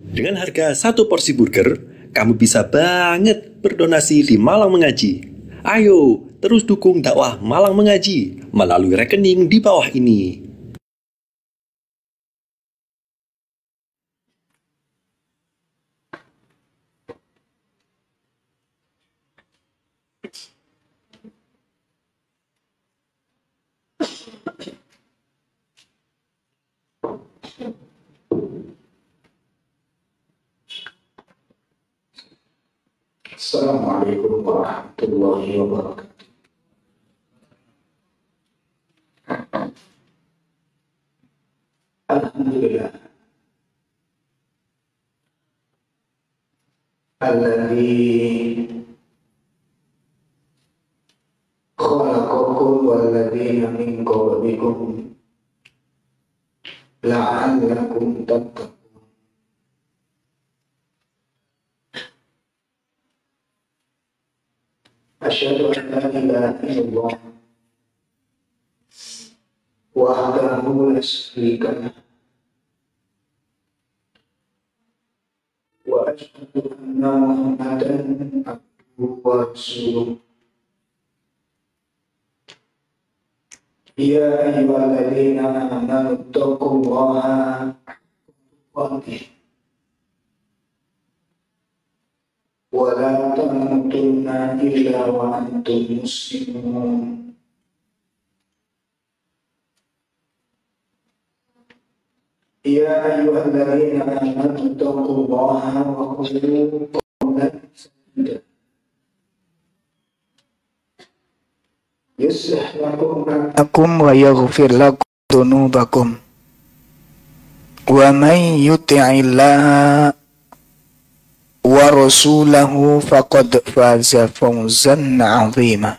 Dengan harga satu porsi burger, kamu bisa banget berdonasi di Malang Mengaji. Ayo, terus dukung dakwah Malang Mengaji melalui rekening di bawah ini. Assalamualaikum warahmatullahi wabarakatuh. Alhamdulillah. Alladzi khalaqakum walladzina min qablikum la'allakum tattaqun. Asyhadu an la ilaha illallah wahdahu la syarika lah wa asyhadu anna Muhammadan abduhu wa rasuluh. Ya ayyuhalladzina amanu taqullaha haqqa tuqatih wa la tamutunna illa wa antum muslimun. Ya ayyuhalladzina amanu taqullaha wa qulu qawlan sadida yuslih lakum wa yaghfir lakum dhunubakum wa man yuti'illaha wa rasulahu faqad faza fawzan 'azima.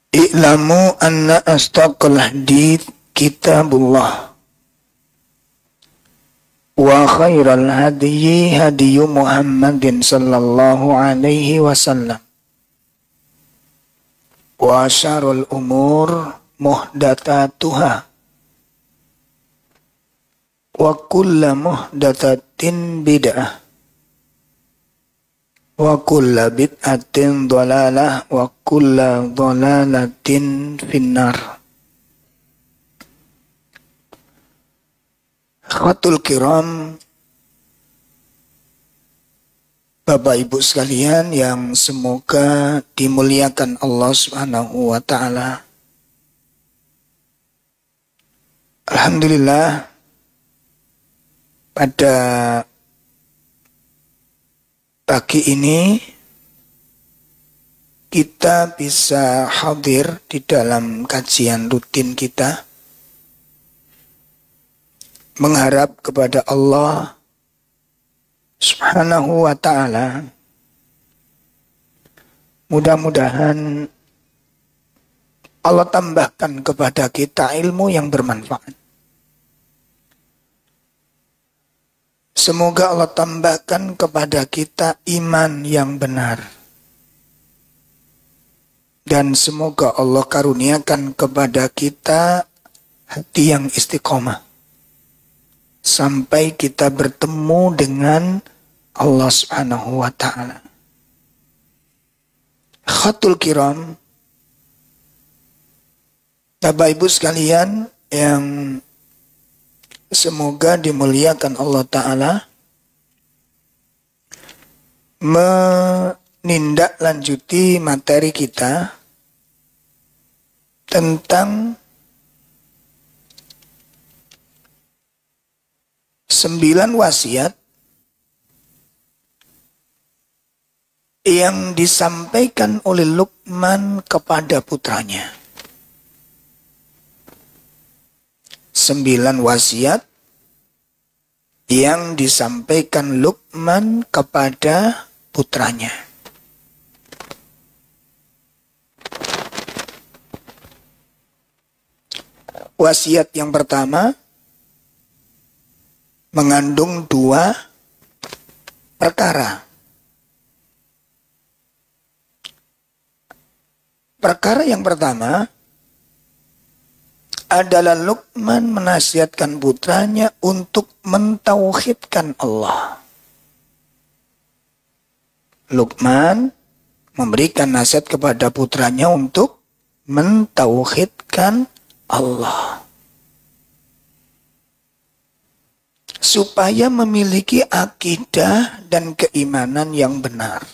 I'lamu anna astaqal hadith kitabullah wa khairal hadyi hadyu Muhammadin sallallahu alaihi wasallam wa syarrul umur muhdatsatuha wa kullu muhdatsatin bid'ah wa kullu bid'atin dhalalah wa kullu dhalalatin finnar. Khatul kiram, Bapak Ibu sekalian yang semoga dimuliakan Allah Subhanahu wa taala. Alhamdulillah, pada pagi ini kita bisa hadir di dalam kajian rutin kita, mengharap kepada Allah Subhanahu wa ta'ala mudah-mudahan Allah tambahkan kepada kita ilmu yang bermanfaat. Semoga Allah tambahkan kepada kita iman yang benar. Dan semoga Allah karuniakan kepada kita hati yang istiqomah. Sampai kita bertemu dengan Allah Subhanahu wa ta'ala. Khatul kiram, Bapak Ibu sekalian yang semoga dimuliakan Allah Ta'ala, menindaklanjuti materi kita tentang 9 wasiat yang disampaikan oleh Luqman kepada putranya. 9 wasiat yang disampaikan Luqman kepada putranya. Wasiat yang pertama mengandung 2 perkara. Perkara yang pertama adalah Luqman menasihatkan putranya untuk mentauhidkan Allah. Luqman memberikan nasihat kepada putranya untuk mentauhidkan Allah. Supaya memiliki akidah dan keimanan yang benar.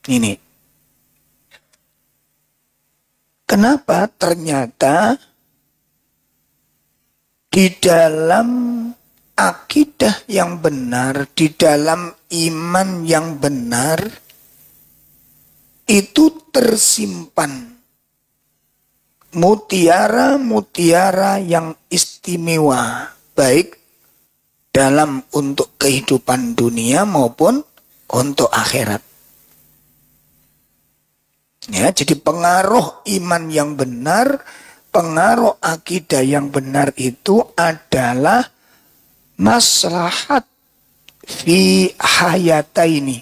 Ini. Kenapa ternyata di dalam akidah yang benar, di dalam iman yang benar, itu tersimpan mutiara-mutiara yang istimewa, baik dalam untuk kehidupan dunia maupun untuk akhirat. Ya, jadi pengaruh iman yang benar, pengaruh akidah yang benar itu adalah maslahat fi hayataini.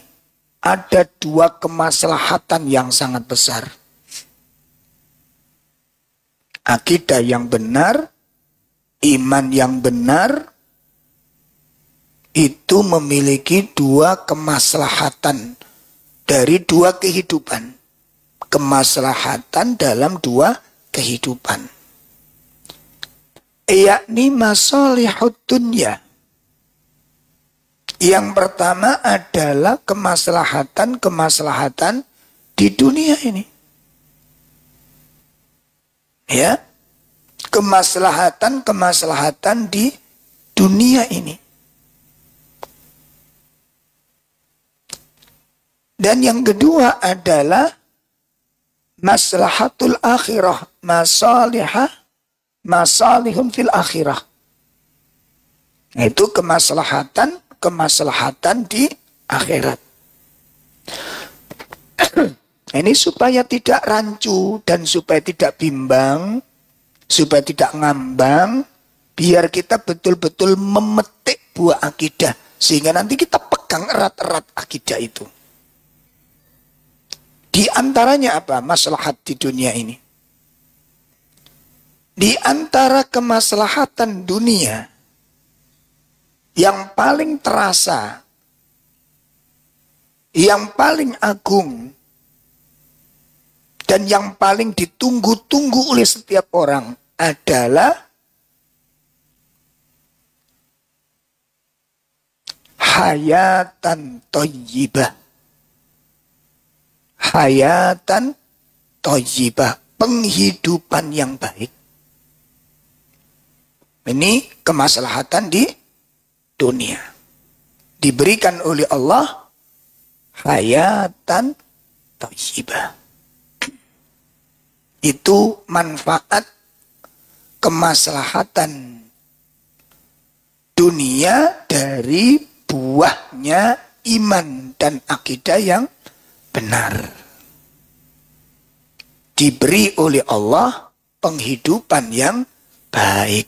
Ada dua kemaslahatan yang sangat besar. Akidah yang benar, iman yang benar, itu memiliki dua kemaslahatan dari dua kehidupan. Kemaslahatan dalam dua kehidupan. Yakni masalihud dunya. Yang pertama adalah kemaslahatan di dunia ini. Ya. Kemaslahatan di dunia ini. Dan yang kedua adalah maslahatul akhirah, masalihun fil akhirah. Itu kemaslahatan di akhirat. Ini supaya tidak rancu dan supaya tidak bimbang, supaya tidak ngambang, biar kita betul-betul memetik buah akidah sehingga nanti kita pegang erat-erat akidah itu. Di antaranya apa? Maslahat di dunia ini. Di antara kemaslahatan dunia yang paling terasa, yang paling agung, dan yang paling ditunggu-tunggu oleh setiap orang adalah hayatan thayyibah. Hayatan thayyibah, penghidupan yang baik. Ini kemaslahatan di dunia. Diberikan oleh Allah hayatan thayyibah. Itu manfaat kemaslahatan dunia dari buahnya iman dan akidah yang benar. Diberi oleh Allah penghidupan yang baik.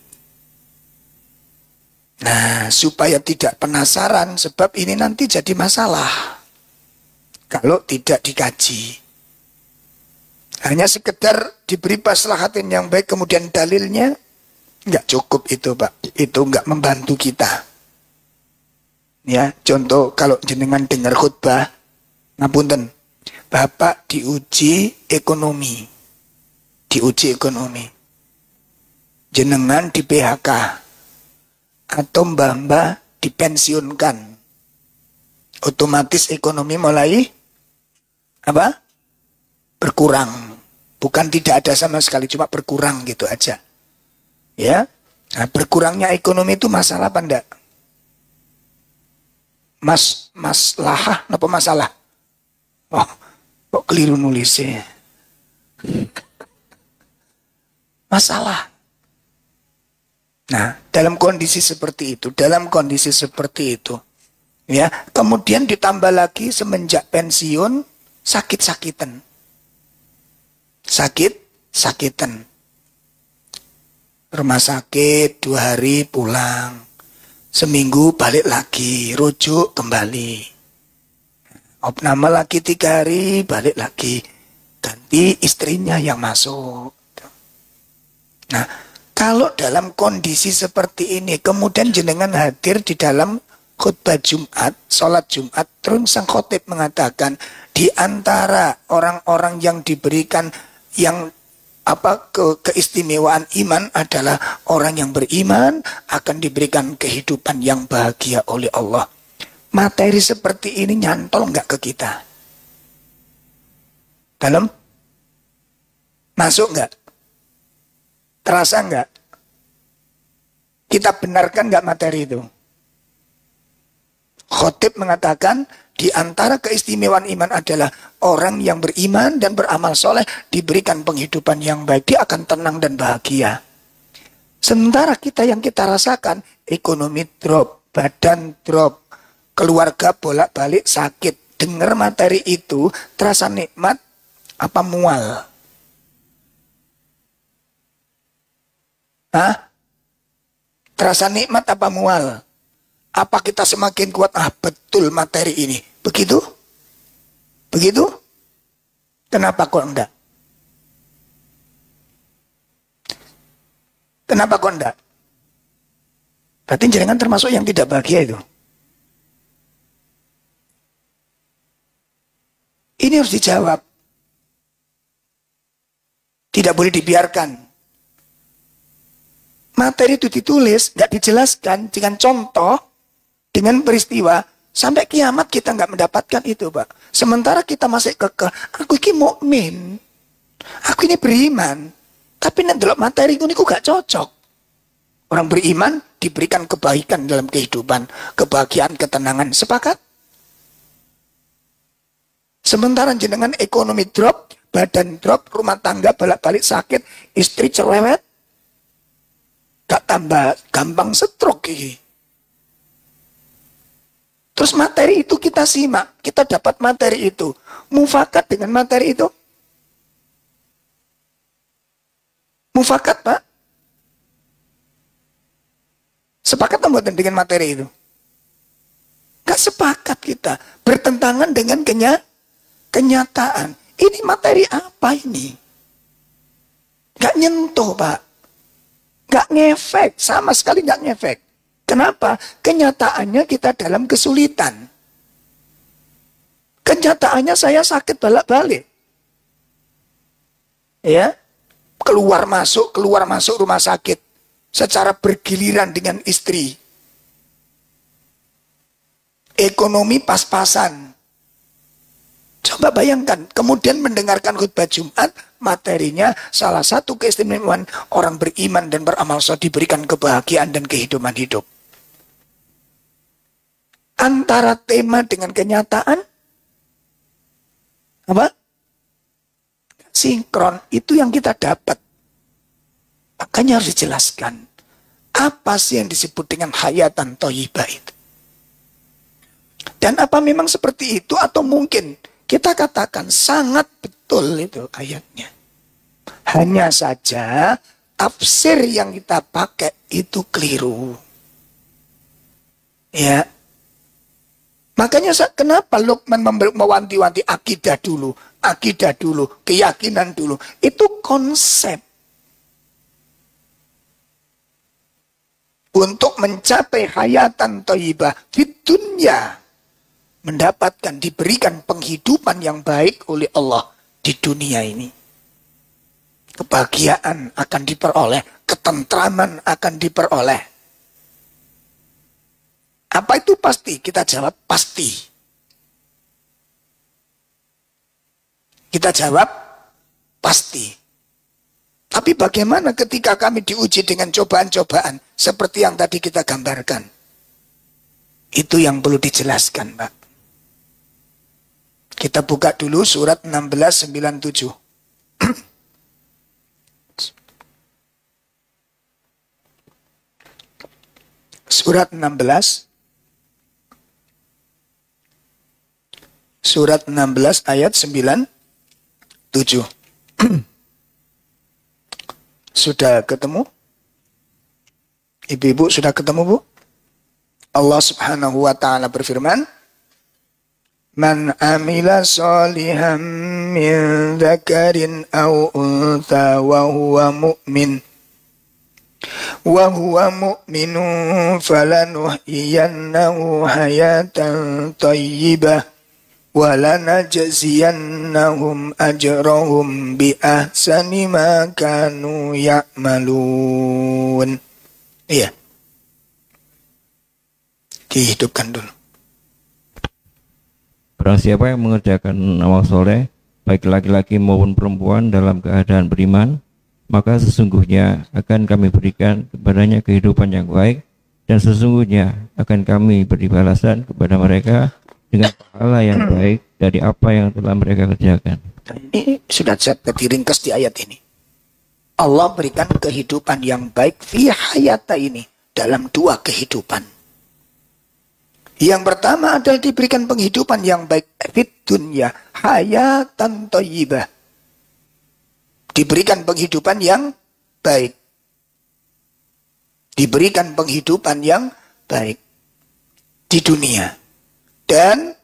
Nah, supaya tidak penasaran, sebab ini nanti jadi masalah kalau tidak dikaji. Hanya sekedar diberi maslahatin yang baik, kemudian dalilnya nggak cukup itu, Pak. Itu nggak membantu kita. Ya, contoh kalau jenengan dengar khutbah, ngapunten, Bapak diuji ekonomi. Diuji ekonomi. Jenengan di PHK. Atau mbah-mbah dipensiunkan. Otomatis ekonomi mulai apa? Berkurang. Bukan tidak ada sama sekali, cuma berkurang gitu aja. Ya. Nah, berkurangnya ekonomi itu masalah apa enggak? Masalah apa masalah? Oh, kok keliru nulisnya? Masalah. Nah, dalam kondisi seperti itu, ya, kemudian ditambah lagi semenjak pensiun sakit-sakitan. Sakit-sakitan. Rumah sakit 2 hari pulang. Seminggu balik lagi, rujuk kembali. Opname lagi 3 hari, balik lagi. Ganti istrinya yang masuk. Nah, kalau dalam kondisi seperti ini, kemudian jenengan hadir di dalam khutbah Jumat, sholat Jumat, terus sang khotib mengatakan, di antara orang-orang yang diberikan yang keistimewaan iman adalah orang yang beriman akan diberikan kehidupan yang bahagia oleh Allah. Materi seperti ini nyantol nggak ke kita? Dalam? Masuk nggak? Terasa nggak? Kita benarkan nggak materi itu? Khotib mengatakan di antara keistimewaan iman adalah orang yang beriman dan beramal soleh diberikan penghidupan yang baik. Dia akan tenang dan bahagia. Sementara kita yang kita rasakan ekonomi drop, badan drop, keluarga bolak-balik sakit. Dengar materi itu terasa nikmat apa mual? Hah? Terasa nikmat apa mual? Apa kita semakin kuat? Betul materi ini. Begitu? Begitu? Kenapa kok enggak? Kenapa kok enggak? Berarti jenengan termasuk yang tidak bahagia itu. Ini harus dijawab. Tidak boleh dibiarkan. Materi itu ditulis, nggak dijelaskan dengan contoh, dengan peristiwa, sampai kiamat kita nggak mendapatkan itu, Pak. Sementara kita masih kekeh, aku ini mukmin, aku ini beriman, tapi nanti materi ini gak cocok. Orang beriman diberikan kebaikan dalam kehidupan, kebahagiaan, ketenangan. Sepakat? Sementara jenengan ekonomi drop, badan drop, rumah tangga bolak-balik sakit, istri cerewet, gak tambah gampang stroke ini. Terus materi itu kita simak, kita dapat materi itu. Mufakat dengan materi itu? Mufakat, Pak? Sepakat mboten dengan materi itu? Gak sepakat kita. Bertentangan dengan kenyataan. Ini materi apa ini? Gak nyentuh, Pak. Gak ngefek, sama sekali gak ngefek. Kenapa? Kenyataannya kita dalam kesulitan. Kenyataannya saya sakit balik-balik. Ya, keluar masuk rumah sakit. Secara bergiliran dengan istri. Ekonomi pas-pasan. Coba bayangkan, kemudian mendengarkan khutbah Jumat, materinya salah satu keistimewaan orang beriman dan beramal soleh diberikan kebahagiaan dan kehidupan hidup. Antara tema dengan kenyataan, apa? Sinkron, itu yang kita dapat. Makanya harus dijelaskan. Apa sih yang disebut dengan hayatan thayyibah itu? Dan apa memang seperti itu atau mungkin kita katakan sangat betul itu ayatnya. Hanya saja tafsir yang kita pakai itu keliru. Ya. Makanya kenapa Luqman mewanti-wanti akidah dulu, keyakinan dulu. Itu konsep. Untuk mencapai hayatan thayyibah di dunia. Mendapatkan, diberikan penghidupan yang baik oleh Allah di dunia ini. Kebahagiaan akan diperoleh, ketentraman akan diperoleh. Apa itu pasti? Kita jawab pasti. Kita jawab pasti. Tapi bagaimana ketika kami diuji dengan cobaan-cobaan seperti yang tadi kita gambarkan? Itu yang perlu dijelaskan, Pak. Kita buka dulu surat 1697. Surat 16. Surat 16 ayat 97. Sudah ketemu? Ibu-ibu sudah ketemu, Bu? Allah Subhanahu wa taala berfirman, "Man amila shalihan min dzakarin aw untha wa huwa mu'min wa huwa mu'minun falanuhyiyannahu hayatan thayyibah wa lanajziyannahum ajrahum bi ahsani ma kanu ya'malun. Iya. Dihidupkan dulu. Barang siapa yang mengerjakan amal soleh, baik laki-laki maupun perempuan dalam keadaan beriman, maka sesungguhnya akan kami berikan kepadanya kehidupan yang baik, dan sesungguhnya akan kami beri balasan kepada mereka dengan pahala yang baik dari apa yang telah mereka kerjakan. Ini sudah saya ringkas di ayat ini. Allah berikan kehidupan yang baik fi hayata ini, dalam dua kehidupan. Yang pertama adalah diberikan penghidupan yang baik fit dunya, hayatan thayyibah. Diberikan penghidupan yang baik. Diberikan penghidupan yang baik di dunia. Dan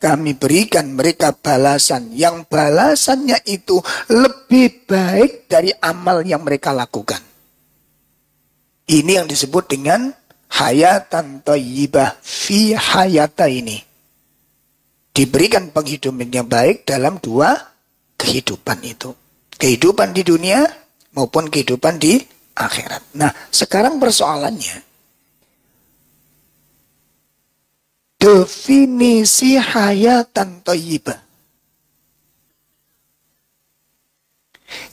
kami berikan mereka balasan yang balasannya itu lebih baik dari amal yang mereka lakukan. Ini yang disebut dengan hayatan thayyibah fi hayata ini. Diberikan penghidupan yang baik dalam dua kehidupan itu. Kehidupan di dunia maupun kehidupan di akhirat. Nah, sekarang persoalannya, definisi hayatan thayyibah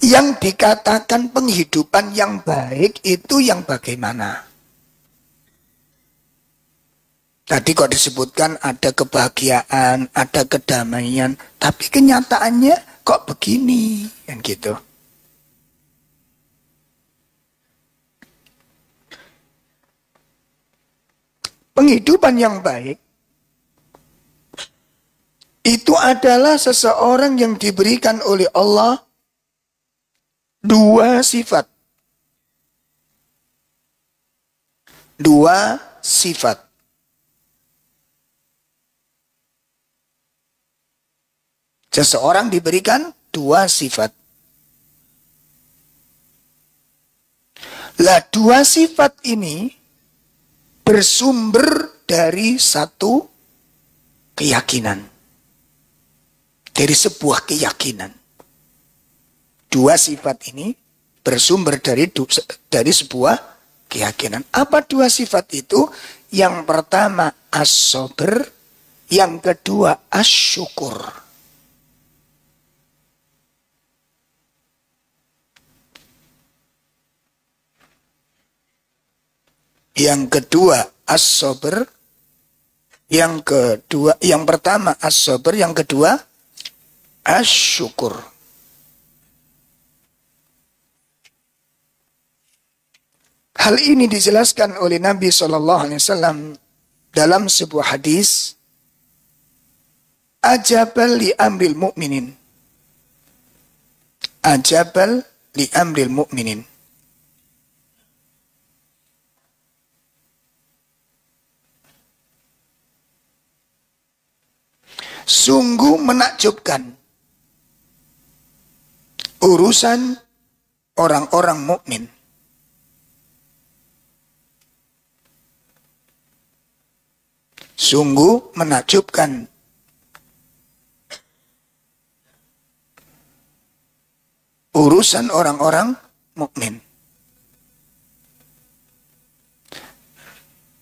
yang dikatakan penghidupan yang baik itu yang bagaimana? Tadi kok disebutkan ada kebahagiaan, ada kedamaian, tapi kenyataannya kok begini, kan gitu. Penghidupan yang baik itu adalah seseorang yang diberikan oleh Allah dua sifat. Dua sifat. Seseorang diberikan dua sifat. Lah, dua sifat ini bersumber dari satu keyakinan. Dari sebuah keyakinan. Dua sifat ini bersumber dari sebuah keyakinan. Apa dua sifat itu? Yang pertama as-sabr, yang kedua as-syukur. Yang kedua as-sabr, yang pertama as-sabr, yang kedua as-syukur. Hal ini dijelaskan oleh Nabi SAW dalam sebuah hadis, ajabal li amril mu'minin. Ajabal li amril mu'minin. Sungguh menakjubkan urusan orang-orang mukmin. Sungguh menakjubkan urusan orang-orang mukmin.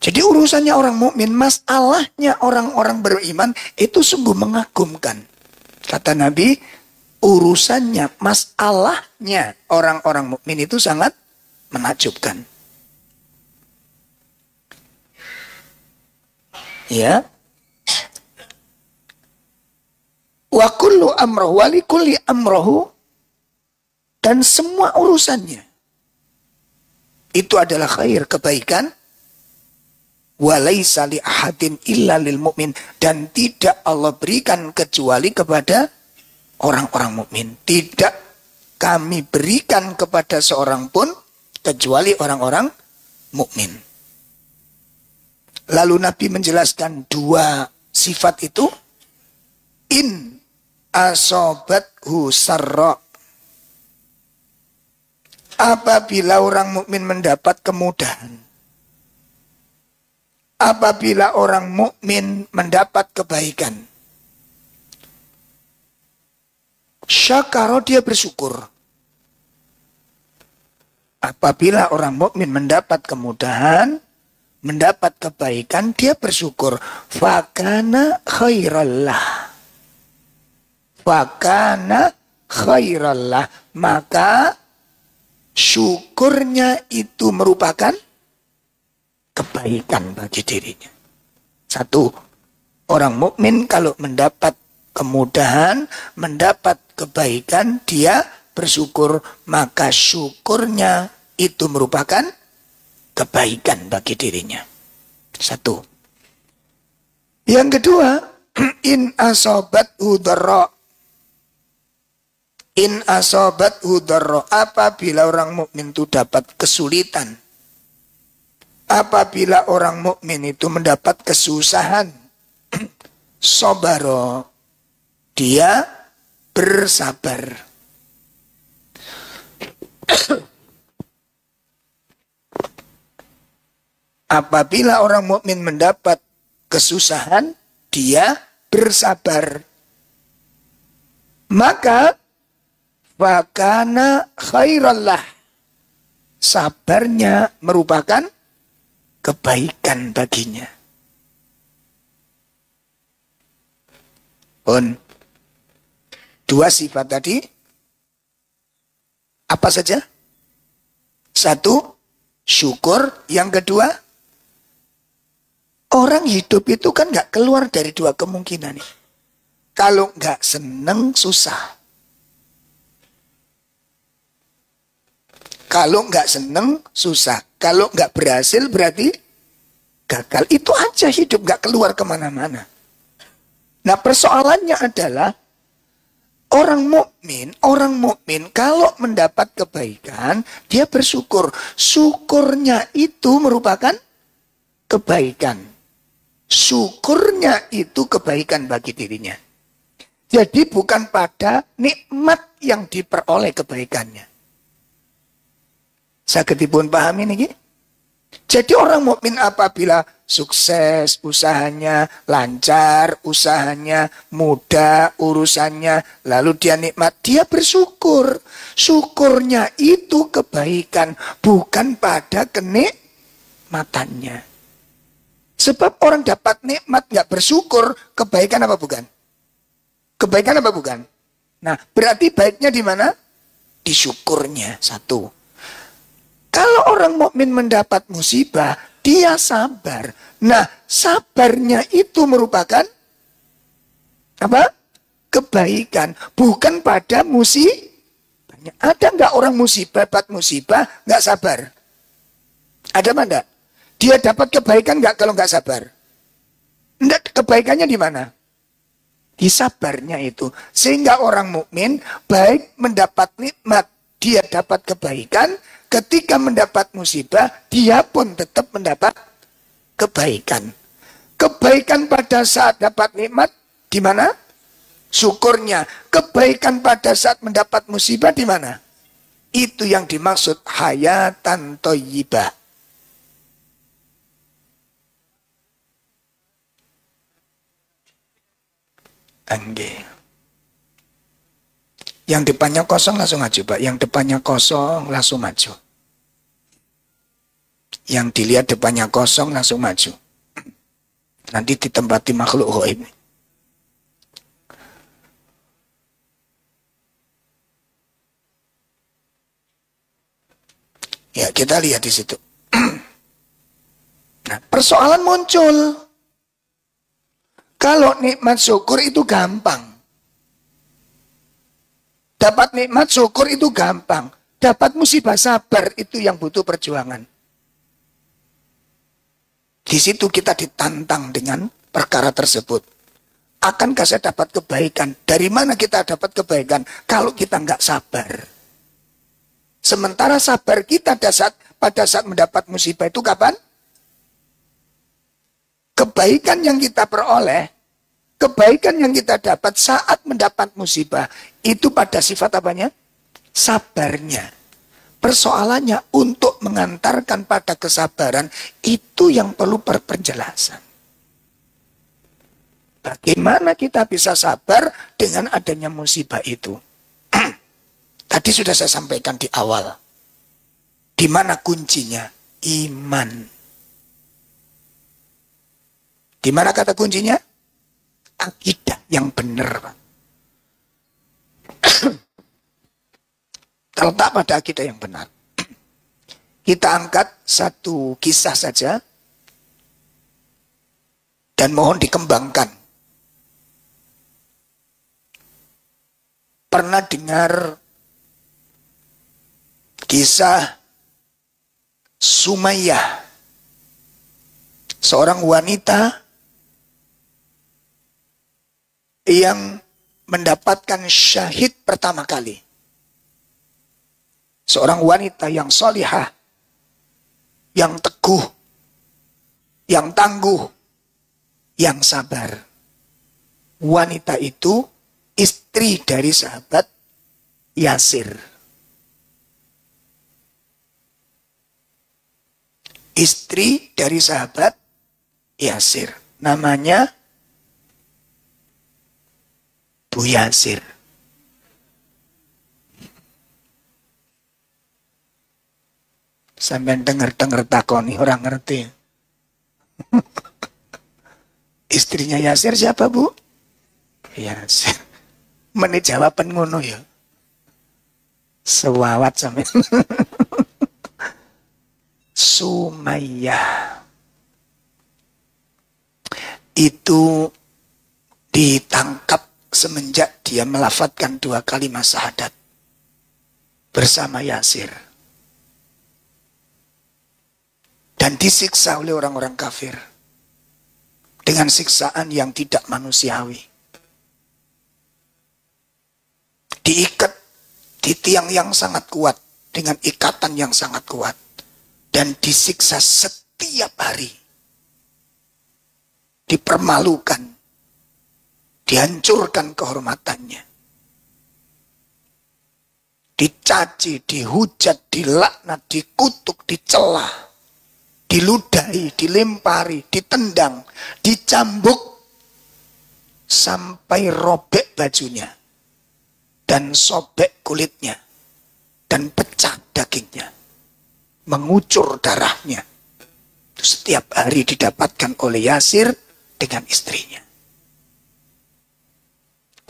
Jadi urusannya orang mukmin, masalahnya orang-orang beriman itu sungguh mengagumkan. Kata Nabi, urusannya, masalahnya orang-orang mukmin itu sangat menakjubkan. Ya. Wa kullu amrahu wa li kulli amrahu, dan semua urusannya itu adalah khair, kebaikan. Walaisa li ahadin illa lil mu'min, dan tidak Allah berikan kecuali kepada orang-orang mukmin. Tidak kami berikan kepada seorang pun kecuali orang-orang mukmin. Lalu Nabi menjelaskan dua sifat itu. In asobathu sarra apabila orang mukmin mendapat kemudahan, apabila orang mukmin mendapat kebaikan, syakara, dia bersyukur. Apabila orang mukmin mendapat kemudahan, mendapat kebaikan, dia bersyukur. Fakana khairallah. Fakana khairallah. Maka syukurnya itu merupakan kebaikan bagi dirinya. Satu, orang mukmin kalau mendapat kemudahan, mendapat kebaikan, dia bersyukur, maka syukurnya itu merupakan kebaikan bagi dirinya. Satu. Yang kedua, in asobat udara. In asobat udara, apabila orang mukmin itu dapat kesulitan, apabila orang mukmin itu mendapat kesusahan, sobaro, dia bersabar. Apabila orang mukmin mendapat kesusahan, dia bersabar. Maka fakana khairallah. Sabarnya merupakan kebaikan baginya. Pun dua sifat tadi apa saja? Satu, syukur. Yang kedua, orang hidup itu kan nggak keluar dari dua kemungkinan nih. Kalau nggak seneng, susah. Kalau nggak seneng, susah. Kalau nggak berhasil, berarti gagal. Itu aja hidup, nggak keluar kemana-mana. Nah, persoalannya adalah orang mukmin kalau mendapat kebaikan, dia bersyukur. Syukurnya itu merupakan kebaikan. Syukurnya itu kebaikan bagi dirinya. Jadi bukan pada nikmat yang diperoleh kebaikannya. Saged dipun pahami niki? Jadi orang mukmin apabila sukses usahanya, lancar usahanya, mudah urusannya, lalu dia nikmat, dia bersyukur. Syukurnya itu kebaikan, bukan pada kenikmatannya. Sebab orang dapat nikmat nggak bersyukur, kebaikan apa bukan? Kebaikan apa bukan? Nah, berarti baiknya di mana? Di syukurnya. Satu. Kalau orang mukmin mendapat musibah, dia sabar. Nah, sabarnya itu merupakan apa? Kebaikan, bukan pada musibah. Ada nggak orang musibah, dapat musibah, nggak sabar? Ada apa enggak? Dia dapat kebaikan nggak kalau nggak sabar? Enggak, kebaikannya di mana? Di sabarnya itu. Sehingga orang mukmin baik mendapat nikmat, dia dapat kebaikan. Ketika mendapat musibah, dia pun tetap mendapat kebaikan. Kebaikan pada saat dapat nikmat, di mana? Syukurnya. Kebaikan pada saat mendapat musibah, di mana? Itu yang dimaksud hayatan thayyibah. Angge. Yang depannya kosong langsung maju, Pak. Yang depannya kosong langsung maju. Yang dilihat depannya kosong langsung maju. Nanti ditempati makhluk gaib. Ya, kita lihat di situ. Nah, persoalan muncul. Kalau nikmat syukur itu gampang. Dapat nikmat syukur itu gampang. Dapat musibah sabar itu yang butuh perjuangan. Di situ kita ditantang dengan perkara tersebut. Akankah saya dapat kebaikan? Dari mana kita dapat kebaikan? Kalau kita nggak sabar. Sementara sabar kita pada saat mendapat musibah itu kapan? Kebaikan yang kita peroleh, kebaikan yang kita dapat saat mendapat musibah, itu pada sifat apanya? Sabarnya. Persoalannya untuk mengantarkan pada kesabaran itu yang perlu penjelasan. Bagaimana kita bisa sabar dengan adanya musibah itu? Tadi sudah saya sampaikan di awal. Di mana kuncinya? Iman. Di mana kata kuncinya? Akidah yang benar. Terletak pada akidah yang benar. Kita angkat satu kisah saja dan mohon dikembangkan. Pernah dengar kisah Sumayyah, seorang wanita yang mendapatkan syahid pertama kali. Seorang wanita yang solihah, yang teguh, yang tangguh, yang sabar. Wanita itu istri dari sahabat Yasir. Istri dari sahabat Yasir. Namanya Bu Yasir. Sampai dengar-dengar takoni orang ngerti. Istrinya Yasir siapa, Bu? Yasir. Menit jawaban ngono ya. Sewawat sampe. Sumayyah. Itu ditangkap semenjak dia melafadzkan 2 kalimat syahadat bersama Yasir. Dan disiksa oleh orang-orang kafir dengan siksaan yang tidak manusiawi. Diikat di tiang yang sangat kuat dengan ikatan yang sangat kuat dan disiksa setiap hari. Dipermalukan, dihancurkan kehormatannya. Dicaci, dihujat, dilaknat, dikutuk, dicela. Diludahi, dilempari, ditendang, dicambuk sampai robek bajunya dan sobek kulitnya dan pecah dagingnya, mengucur darahnya. Itu setiap hari didapatkan oleh Yasir dengan istrinya.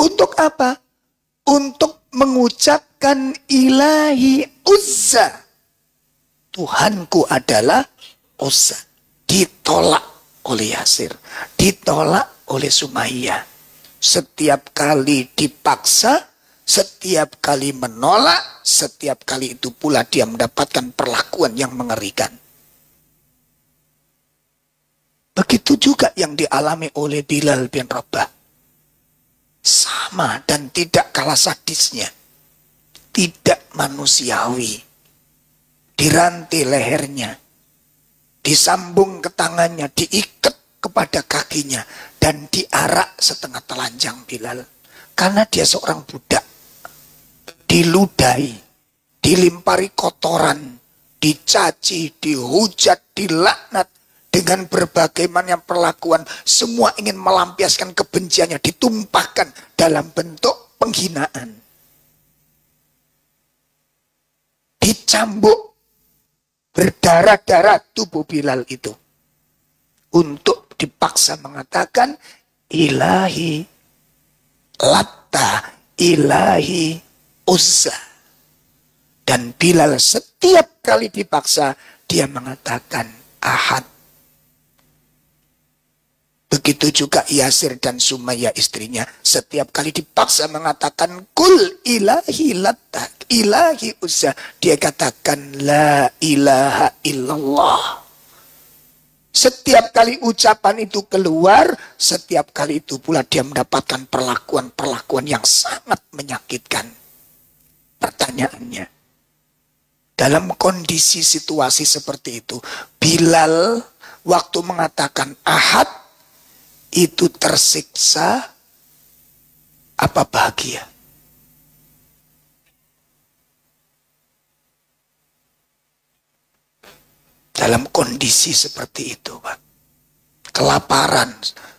Untuk apa? Untuk mengucapkan ilahi Uzza. Tuhanku adalah Uzza. Ditolak oleh Yasir. Ditolak oleh Sumayyah. Setiap kali dipaksa, setiap kali menolak, setiap kali itu pula dia mendapatkan perlakuan yang mengerikan. Begitu juga yang dialami oleh Bilal bin Rabah. Sama dan tidak kalah sadisnya. Tidak manusiawi. Dirantai lehernya. Disambung ke tangannya, diikat kepada kakinya, dan diarak setengah telanjang Bilal. Karena dia seorang budak. Diludahi, dilimpari kotoran, dicaci, dihujat, dilaknat, dengan berbagai macam perlakuan. Semua ingin melampiaskan kebenciannya, ditumpahkan dalam bentuk penghinaan. Dicambuk. Berdarah-darah tubuh Bilal itu. Untuk dipaksa mengatakan ilahi Latta, ilahi Uzza. Dan Bilal setiap kali dipaksa dia mengatakan Ahad. Begitu juga Yasir dan Sumayyah istrinya. Setiap kali dipaksa mengatakan Kul ilahi Latta, ilahi Uzza. Dia katakan La ilaha illallah. Setiap kali ucapan itu keluar, setiap kali itu pula dia mendapatkan perlakuan-perlakuan yang sangat menyakitkan. Pertanyaannya, dalam kondisi situasi seperti itu, Bilal waktu mengatakan Ahad, itu tersiksa apa bahagia? dalam kondisi seperti itu, Pak. Kelaparan.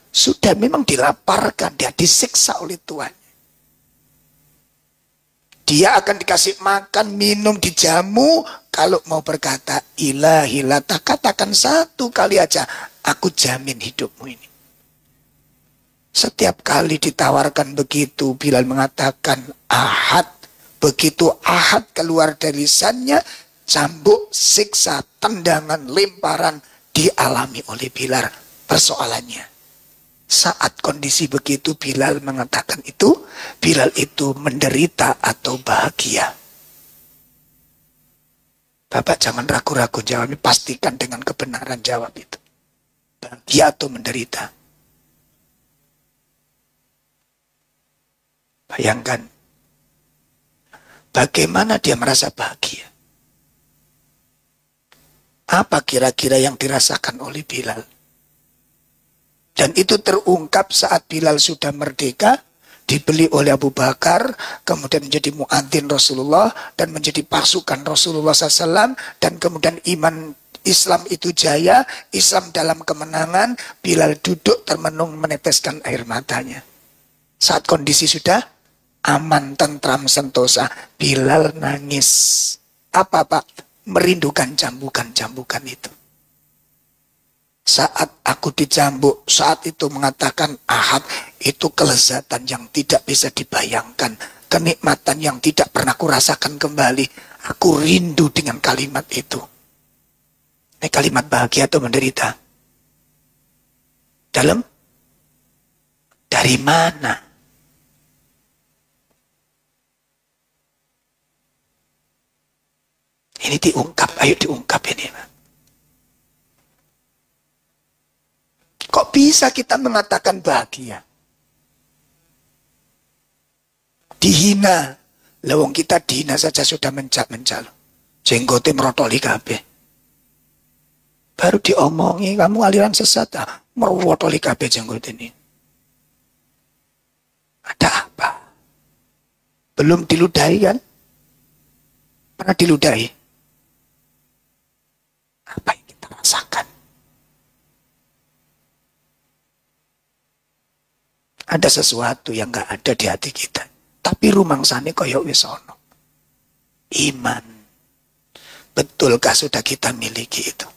Sudah memang dilaparkan, dia disiksa oleh tuannya. Dia akan dikasih makan, minum, dijamu. Kalau mau berkata, ilahi lata, katakan satu kali aja, aku jamin hidupmu ini. Setiap kali ditawarkan begitu, Bilal mengatakan, ahad. Begitu ahad keluar dari lisannya, cambuk, siksa, tendangan, lemparan dialami oleh Bilal. Persoalannya, saat kondisi begitu Bilal mengatakan itu, Bilal itu menderita atau bahagia? Bapak jangan ragu-ragu jawabnya, pastikan dengan kebenaran jawab itu. Bahagia atau menderita? Bayangkan, bagaimana dia merasa bahagia? Apa kira-kira yang dirasakan oleh Bilal? Dan itu terungkap saat Bilal sudah merdeka, dibeli oleh Abu Bakar, kemudian menjadi muadzin Rasulullah, dan menjadi pasukan Rasulullah SAW, dan kemudian iman Islam itu jaya, Islam dalam kemenangan, Bilal duduk termenung meneteskan air matanya. Saat kondisi sudah aman, tentram, sentosa, Bilal nangis. Apa Pak? Merindukan cambukan-cambukan itu. Saat aku dicambuk, saat itu mengatakan ahad, itu kelezatan yang tidak bisa dibayangkan. Kenikmatan yang tidak pernah kurasakan kembali. Aku rindu dengan kalimat itu. Ini kalimat bahagia atau menderita? Dari mana? Ini diungkap, ayo diungkap ini. Kok bisa kita mengatakan bahagia? Dihina. Lawang kita dihina saja sudah mencap-mencap. Jenggote merotoli kabeh. Baru diomongi, kamu aliran sesat. Merotoli kabeh jenggote ini. Ada apa? Belum diludahi kan? Pernah diludahi? Apa yang kita rasakan? Ada sesuatu yang gak ada di hati kita. Tapi rumangsane koyo wis ono. Iman. Betulkah sudah kita miliki itu?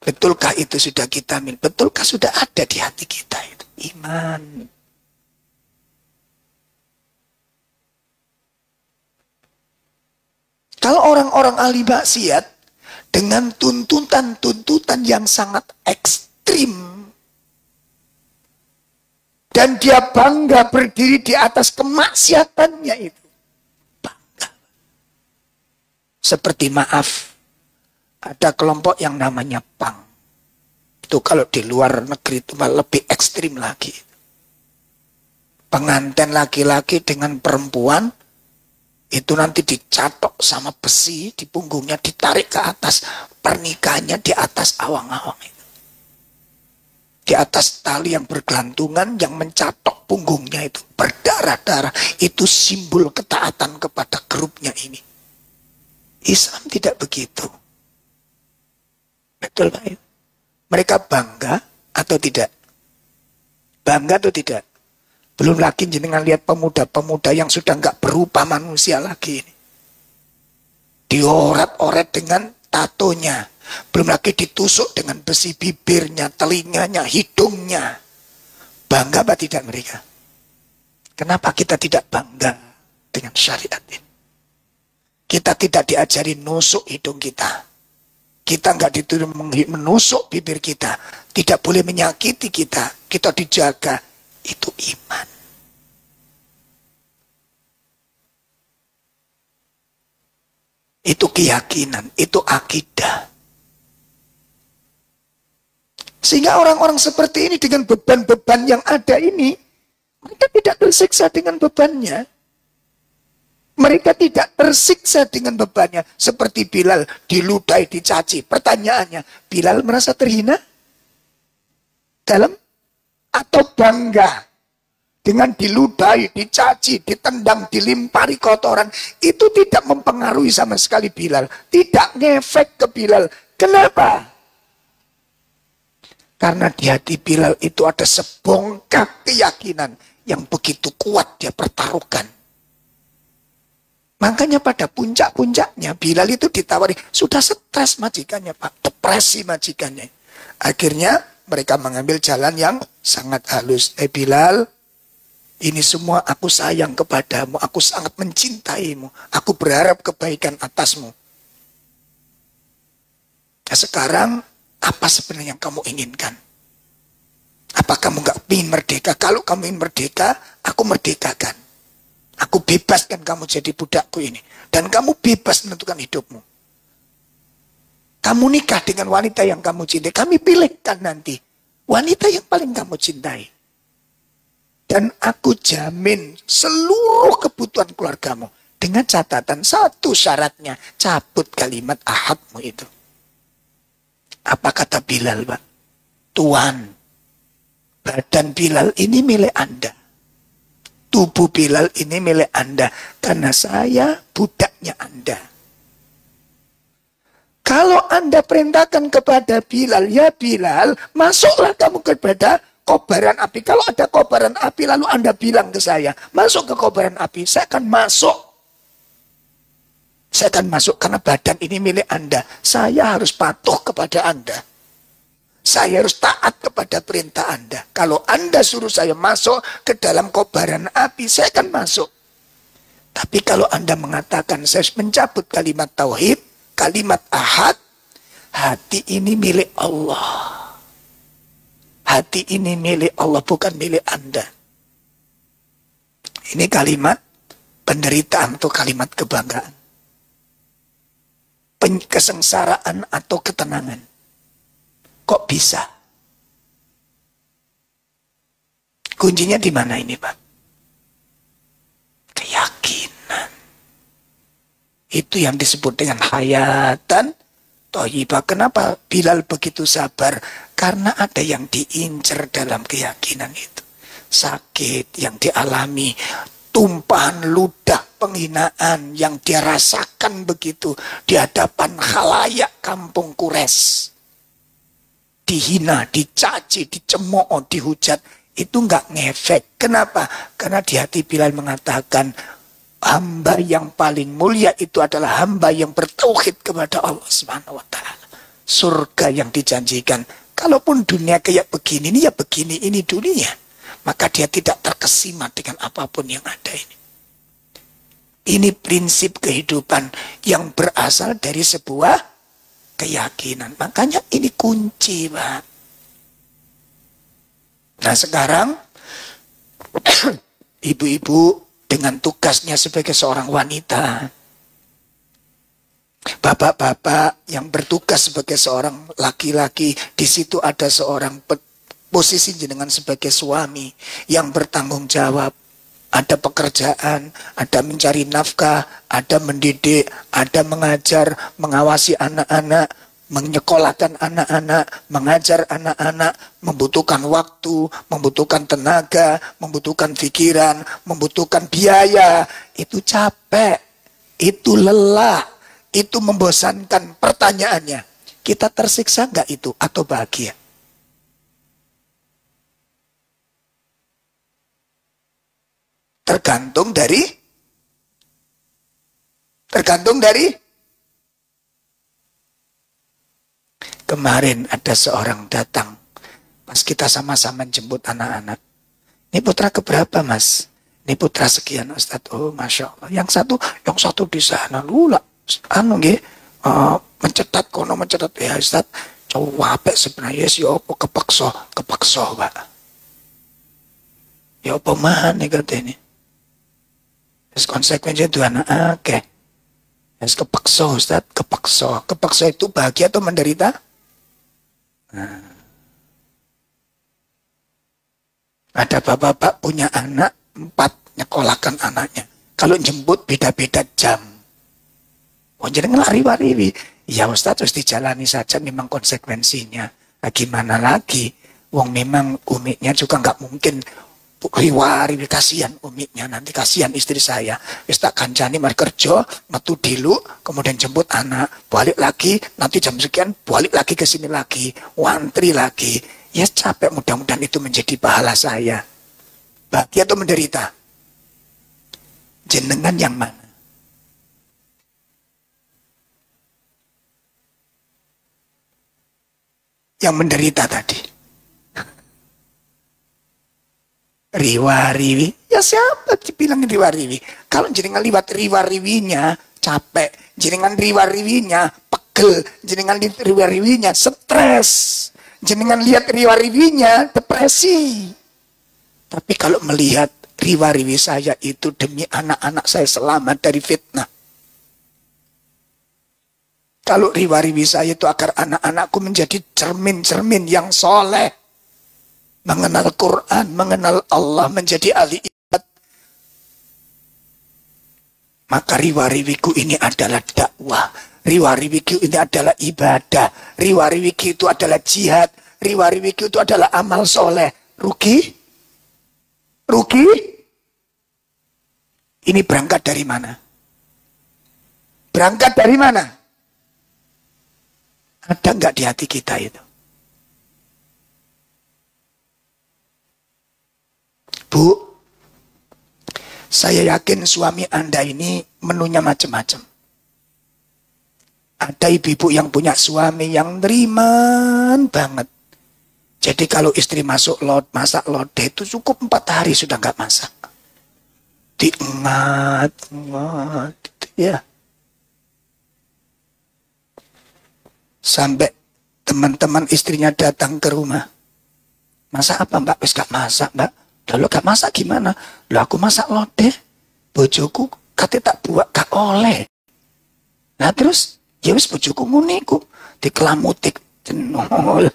Betulkah itu sudah kita miliki? Betulkah sudah ada di hati kita itu? Iman. Kalau orang-orang ahli maksiat dengan tuntutan-tuntutan yang sangat ekstrim, dan dia bangga berdiri di atas kemaksiatannya itu. Bangga. Seperti maaf, ada kelompok yang namanya pang. Itu kalau di luar negeri itu lebih ekstrim lagi. Pengantin laki-laki dengan perempuan, itu nanti dicatok sama besi di punggungnya, ditarik ke atas. Pernikahannya di atas awang-awang itu. Di atas tali yang bergelantungan yang mencatok punggungnya itu. Berdarah-darah. Itu simbol ketaatan kepada grupnya ini. Islam tidak begitu. Betul Pak? Mereka bangga atau tidak? Bangga atau tidak? Belum lagi jenengan lihat pemuda-pemuda yang sudah nggak berupa manusia lagi ini. Dioret-oret dengan tatonya. Belum lagi ditusuk dengan besi bibirnya, telinganya, hidungnya. Bangga apa tidak mereka? Kenapa kita tidak bangga dengan syariat ini? Kita tidak diajari nusuk hidung kita. Kita nggak dituduh menusuk bibir kita. Tidak boleh menyakiti kita. Kita dijaga. Itu iman. Itu keyakinan. Itu akidah. Sehingga orang-orang seperti ini dengan beban-beban yang ada ini, mereka tidak tersiksa dengan bebannya. Mereka tidak tersiksa dengan bebannya. Seperti Bilal diludahi, dicaci. Pertanyaannya, Bilal merasa terhina? Dalam? Atau bangga dengan diludahi, dicaci, ditendang, dilimpari kotoran, itu tidak mempengaruhi sama sekali Bilal. Tidak ngefek ke Bilal. Kenapa? Karena di hati Bilal itu ada sebongkah keyakinan yang begitu kuat dia pertaruhkan. Makanya pada puncak-puncaknya Bilal itu ditawari, sudah stres majikannya Pak, depresi majikannya. Akhirnya mereka mengambil jalan yang sangat halus. Bilal, ini semua aku sayang kepadamu, aku sangat mencintaimu, aku berharap kebaikan atasmu. Nah, sekarang apa sebenarnya yang kamu inginkan? Apa kamu gak ingin merdeka? Kalau kamu ingin merdeka, aku merdekakan. Aku bebaskan kamu jadi budakku ini. Dan kamu bebas menentukan hidupmu. Kamu nikah dengan wanita yang kamu cintai. Kami pilihkan nanti wanita yang paling kamu cintai. Dan aku jamin seluruh kebutuhan keluargamu. Dengan catatan satu syaratnya. Cabut kalimat ahadmu itu. Apa kata Bilal, Pak? Tuan, badan Bilal ini milik Anda. Tubuh Bilal ini milik Anda. Karena saya budaknya Anda. Kalau Anda perintahkan kepada Bilal, ya Bilal, masuklah kamu kepada kobaran api. Kalau ada kobaran api lalu Anda bilang ke saya, masuk ke kobaran api, saya akan masuk. Saya akan masuk karena badan ini milik Anda. Saya harus patuh kepada Anda. Saya harus taat kepada perintah Anda. Kalau Anda suruh saya masuk ke dalam kobaran api, saya akan masuk. Tapi kalau Anda mengatakan saya harus mencabut kalimat tauhid, kalimat ahad, hati ini milik Allah. Hati ini milik Allah, bukan milik Anda. Ini kalimat penderitaan atau kalimat kebanggaan. Kesengsaraan atau ketenangan. Kok bisa? Kuncinya di mana ini, Pak? Keyakinan. Itu yang disebut dengan hayatan thayyibah. Kenapa Bilal begitu sabar? Karena ada yang diincar dalam keyakinan itu. Sakit yang dialami, tumpahan ludah penghinaan yang dia rasakan begitu di hadapan khalayak kampung Quraisy. Dihina, dicaci, dicemooh, dihujat. Itu nggak ngefek. Kenapa? Karena di hati Bilal mengatakan, hamba yang paling mulia itu adalah hamba yang bertauhid kepada Allah Subhanahu wa taala. Surga yang dijanjikan. Kalaupun dunia kayak begini, ini ya begini, ini dunia. Maka dia tidak terkesima dengan apapun yang ada ini. Ini prinsip kehidupan yang berasal dari sebuah keyakinan. Makanya ini kunci, Pak. Nah sekarang, ibu-ibu dengan tugasnya sebagai seorang wanita, bapak-bapak yang bertugas sebagai seorang laki-laki, di situ ada seorang posisi jenengan sebagai suami yang bertanggung jawab. Ada pekerjaan, ada mencari nafkah, ada mendidik, ada mengajar, mengawasi anak-anak, menyekolahkan anak-anak, mengajar anak-anak, membutuhkan waktu, membutuhkan tenaga, membutuhkan pikiran, membutuhkan biaya. Itu capek, itu lelah, itu membosankan. Pertanyaannya, kita tersiksa nggak itu atau bahagia? Tergantung dari kemarin ada seorang datang pas kita sama-sama jemput anak-anak. Ini putra keberapa, Mas? Ini putra sekian, Ustadz. Oh, Masya Allah. Yang satu di sana. Lula, mencetat kono mencetat ya, Ustadz. Coba apa sebenarnya sih opo kepaksa, Pak. Ya apa mana katanya. Terus konsekuensinya itu anak akeh. Terus kepaksa, Ustadz, kepaksa. Kepaksa itu bahagia atau menderita? Nah. Ada bapak-bapak punya anak 4, nyekolahkan anaknya. Kalau jemput beda-beda jam. Oh jadi ngelari-wari. Ya Ustadz harus dijalani saja memang konsekuensinya. Nah, gimana lagi? Wong memang umiknya juga nggak mungkin riwari kasihan umiknya, nanti kasihan istri saya. Wis tak kancani mari kerja, metu dulu, kemudian jemput anak, balik lagi, nanti jam sekian balik lagi ke sini lagi, wantri lagi. Ya capek, mudah-mudahan itu menjadi pahala saya. Bahagia atau menderita? Jenengan yang mana? Yang menderita tadi. Riwa-riwi. Ya siapa dibilang riwa-riwi? Kalau jenengan liwat riwa-riwinya capek. Jenengan riwa-riwinya pegel. Jenengan riwa-riwinya stres. Jenengan lihat riwa-riwinya depresi. Tapi kalau melihat riwa-riwi saya itu demi anak-anak saya selamat dari fitnah. Kalau riwa-riwi saya itu agar anak-anakku menjadi cermin-cermin yang soleh. Mengenal Quran, mengenal Allah, menjadi ahli ibadah. Maka riwa-riwiku ini adalah dakwah. Riwa-riwiku ini adalah ibadah. Riwa-riwiku itu adalah jihad. Riwa-riwiku itu adalah amal soleh. Rugi? Rugi? Ini berangkat dari mana? Berangkat dari mana? Ada enggak di hati kita itu? Bu, saya yakin suami Anda ini menunya macam-macam. Ada ibu-ibu yang punya suami yang neriman banget. Jadi kalau istri masak lodeh itu cukup 4 hari sudah nggak masak. Diingat, gitu ya. Sampai teman-teman istrinya datang ke rumah. Masak apa mbak? Wis gak masak mbak. Lalu gak masak gimana? Lah aku masak lodeh. Bojoku katanya tak buat gak oleh. Nah terus ya wis bojoku nguniku dikelamutik jenol.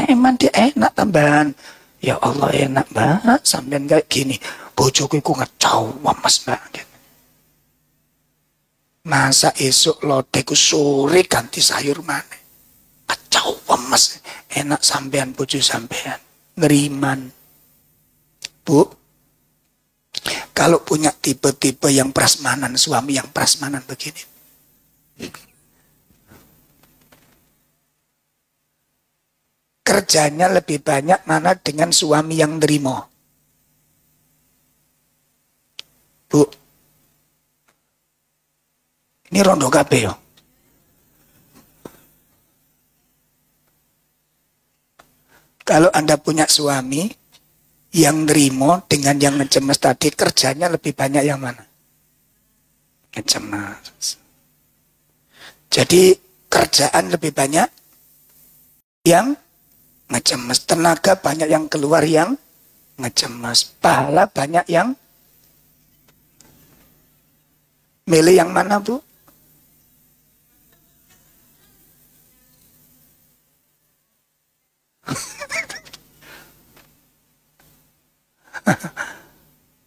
Emang dia enak tambahan. Ya Allah enak mbak. Sampean kayak gini. Bojoku iku ngecau mas mbak. Masa esok lodehku sore ganti sayur maneh. Kacau mas. Enak sampean bojo sampean. Ngeriman. Bu, kalau punya tipe-tipe yang prasmanan, suami yang prasmanan begini. Kerjanya lebih banyak mana dengan suami yang nerimo? Bu, ini rondo kabeh yo. Kalau Anda punya suami yang nerimo dengan yang ngecemes tadi, kerjanya lebih banyak yang mana? Ngecemes. Jadi kerjaan lebih banyak yang ngecemes. Tenaga banyak yang keluar yang ngecemes. Pahala banyak yang milih yang mana bu?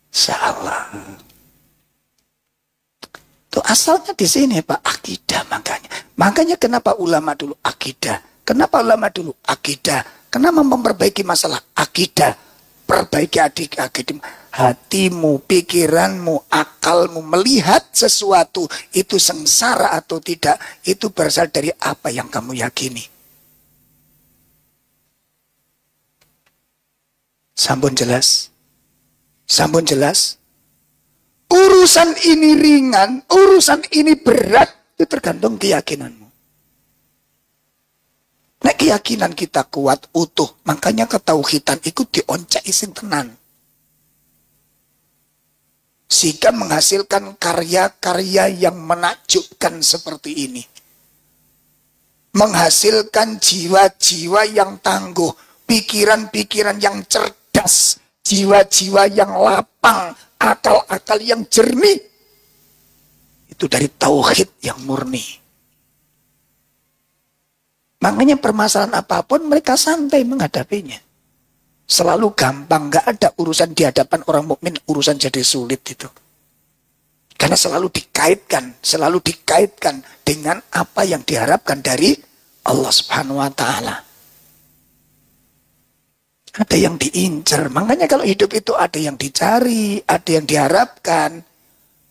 Salah. Tuh asalnya di sini Pak, akidah makanya. Makanya kenapa ulama dulu akidah? Kenapa ulama dulu akidah? Kenapa memperbaiki masalah akidah? Perbaiki akidah. Hatimu, pikiranmu, akalmu melihat sesuatu itu sengsara atau tidak, itu berasal dari apa yang kamu yakini. Sampun jelas? Sampun jelas? Urusan ini ringan, urusan ini berat, itu tergantung keyakinanmu. Nek keyakinan kita kuat, utuh, makanya ketauhidan itu dioncek sing tenan. Sehingga menghasilkan karya-karya yang menakjubkan seperti ini. Menghasilkan jiwa-jiwa yang tangguh, pikiran-pikiran yang cerdas, jiwa-jiwa yang lapang, akal-akal yang jernih. Itu dari tauhid yang murni. Makanya permasalahan apapun mereka santai menghadapinya. Selalu gampang, nggak ada urusan di hadapan orang mukmin urusan jadi sulit itu. Karena selalu dikaitkan dengan apa yang diharapkan dari Allah Subhanahu wa taala. Ada yang diincar. Makanya kalau hidup itu ada yang dicari, ada yang diharapkan.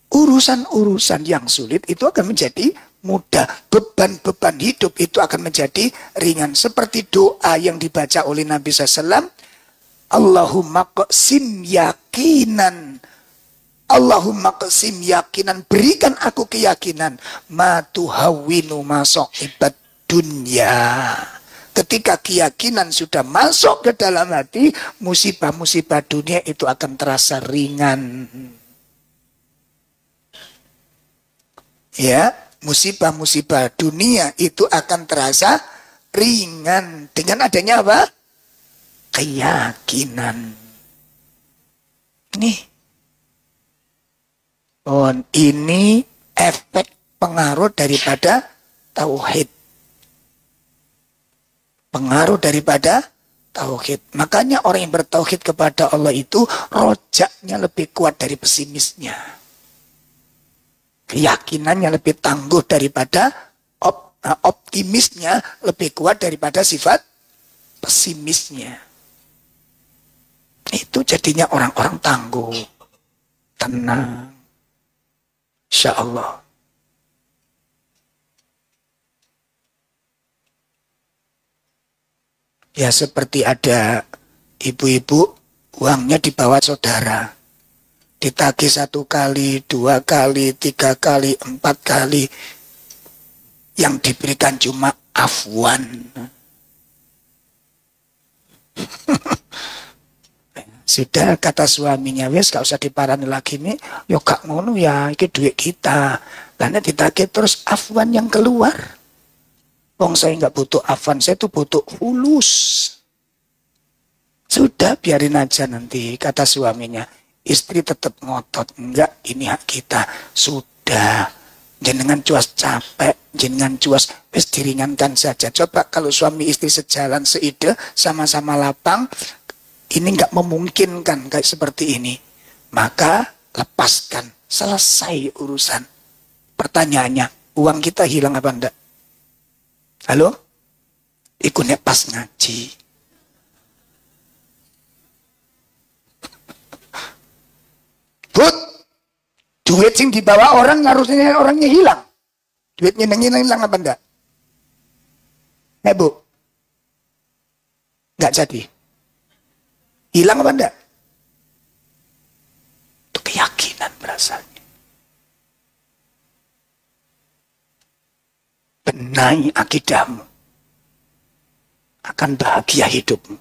Urusan-urusan yang sulit itu akan menjadi mudah. Beban-beban hidup itu akan menjadi ringan. Seperti doa yang dibaca oleh Nabi SAW. Allahumma qsim yakinan. Allahumma qsim yakinan. Berikan aku keyakinan. Ma tuhawwinu maso'ibat dunya. Ketika keyakinan sudah masuk ke dalam hati, musibah-musibah dunia itu akan terasa ringan. Ya, musibah-musibah dunia itu akan terasa ringan. Dengan adanya apa? Keyakinan. Ini efek pengaruh daripada tauhid. Pengaruh daripada tauhid. Makanya orang yang bertauhid kepada Allah itu rojaknya lebih kuat dari pesimisnya. Keyakinannya lebih tangguh daripada optimisnya, lebih kuat daripada sifat pesimisnya. Itu jadinya orang-orang tangguh, tenang. Insya Allah. Ya seperti ada ibu-ibu uangnya dibawa saudara. Ditagih 1 kali, 2 kali, 3 kali, 4 kali. Yang diberikan cuma afwan. Sudah kata suaminya, wes gak usah diparani lagi nih. Yo gak ngono ya, ini duit kita. Karena ditagih terus afwan yang keluar. Wong saya nggak butuh afan, saya tuh butuh fulus. Sudah biarin aja nanti, kata suaminya. Istri tetap ngotot, enggak ini hak kita. Sudah, jenengan cuas capek, jenengan cuas, wes diringankan saja. Coba kalau suami istri sejalan seide, sama-sama lapang, ini nggak memungkinkan kayak seperti ini. Maka lepaskan, selesai urusan. Pertanyaannya, uang kita hilang apa enggak? Halo? Ikutnya pas ngaji. But, duit sing dibawa orang harusnya orangnya hilang. Duitnya hilang apa enggak? Bu? Enggak jadi. Hilang apa enggak? Itu keyakinan berasanya. Benahi akidahmu, akan bahagia hidupmu.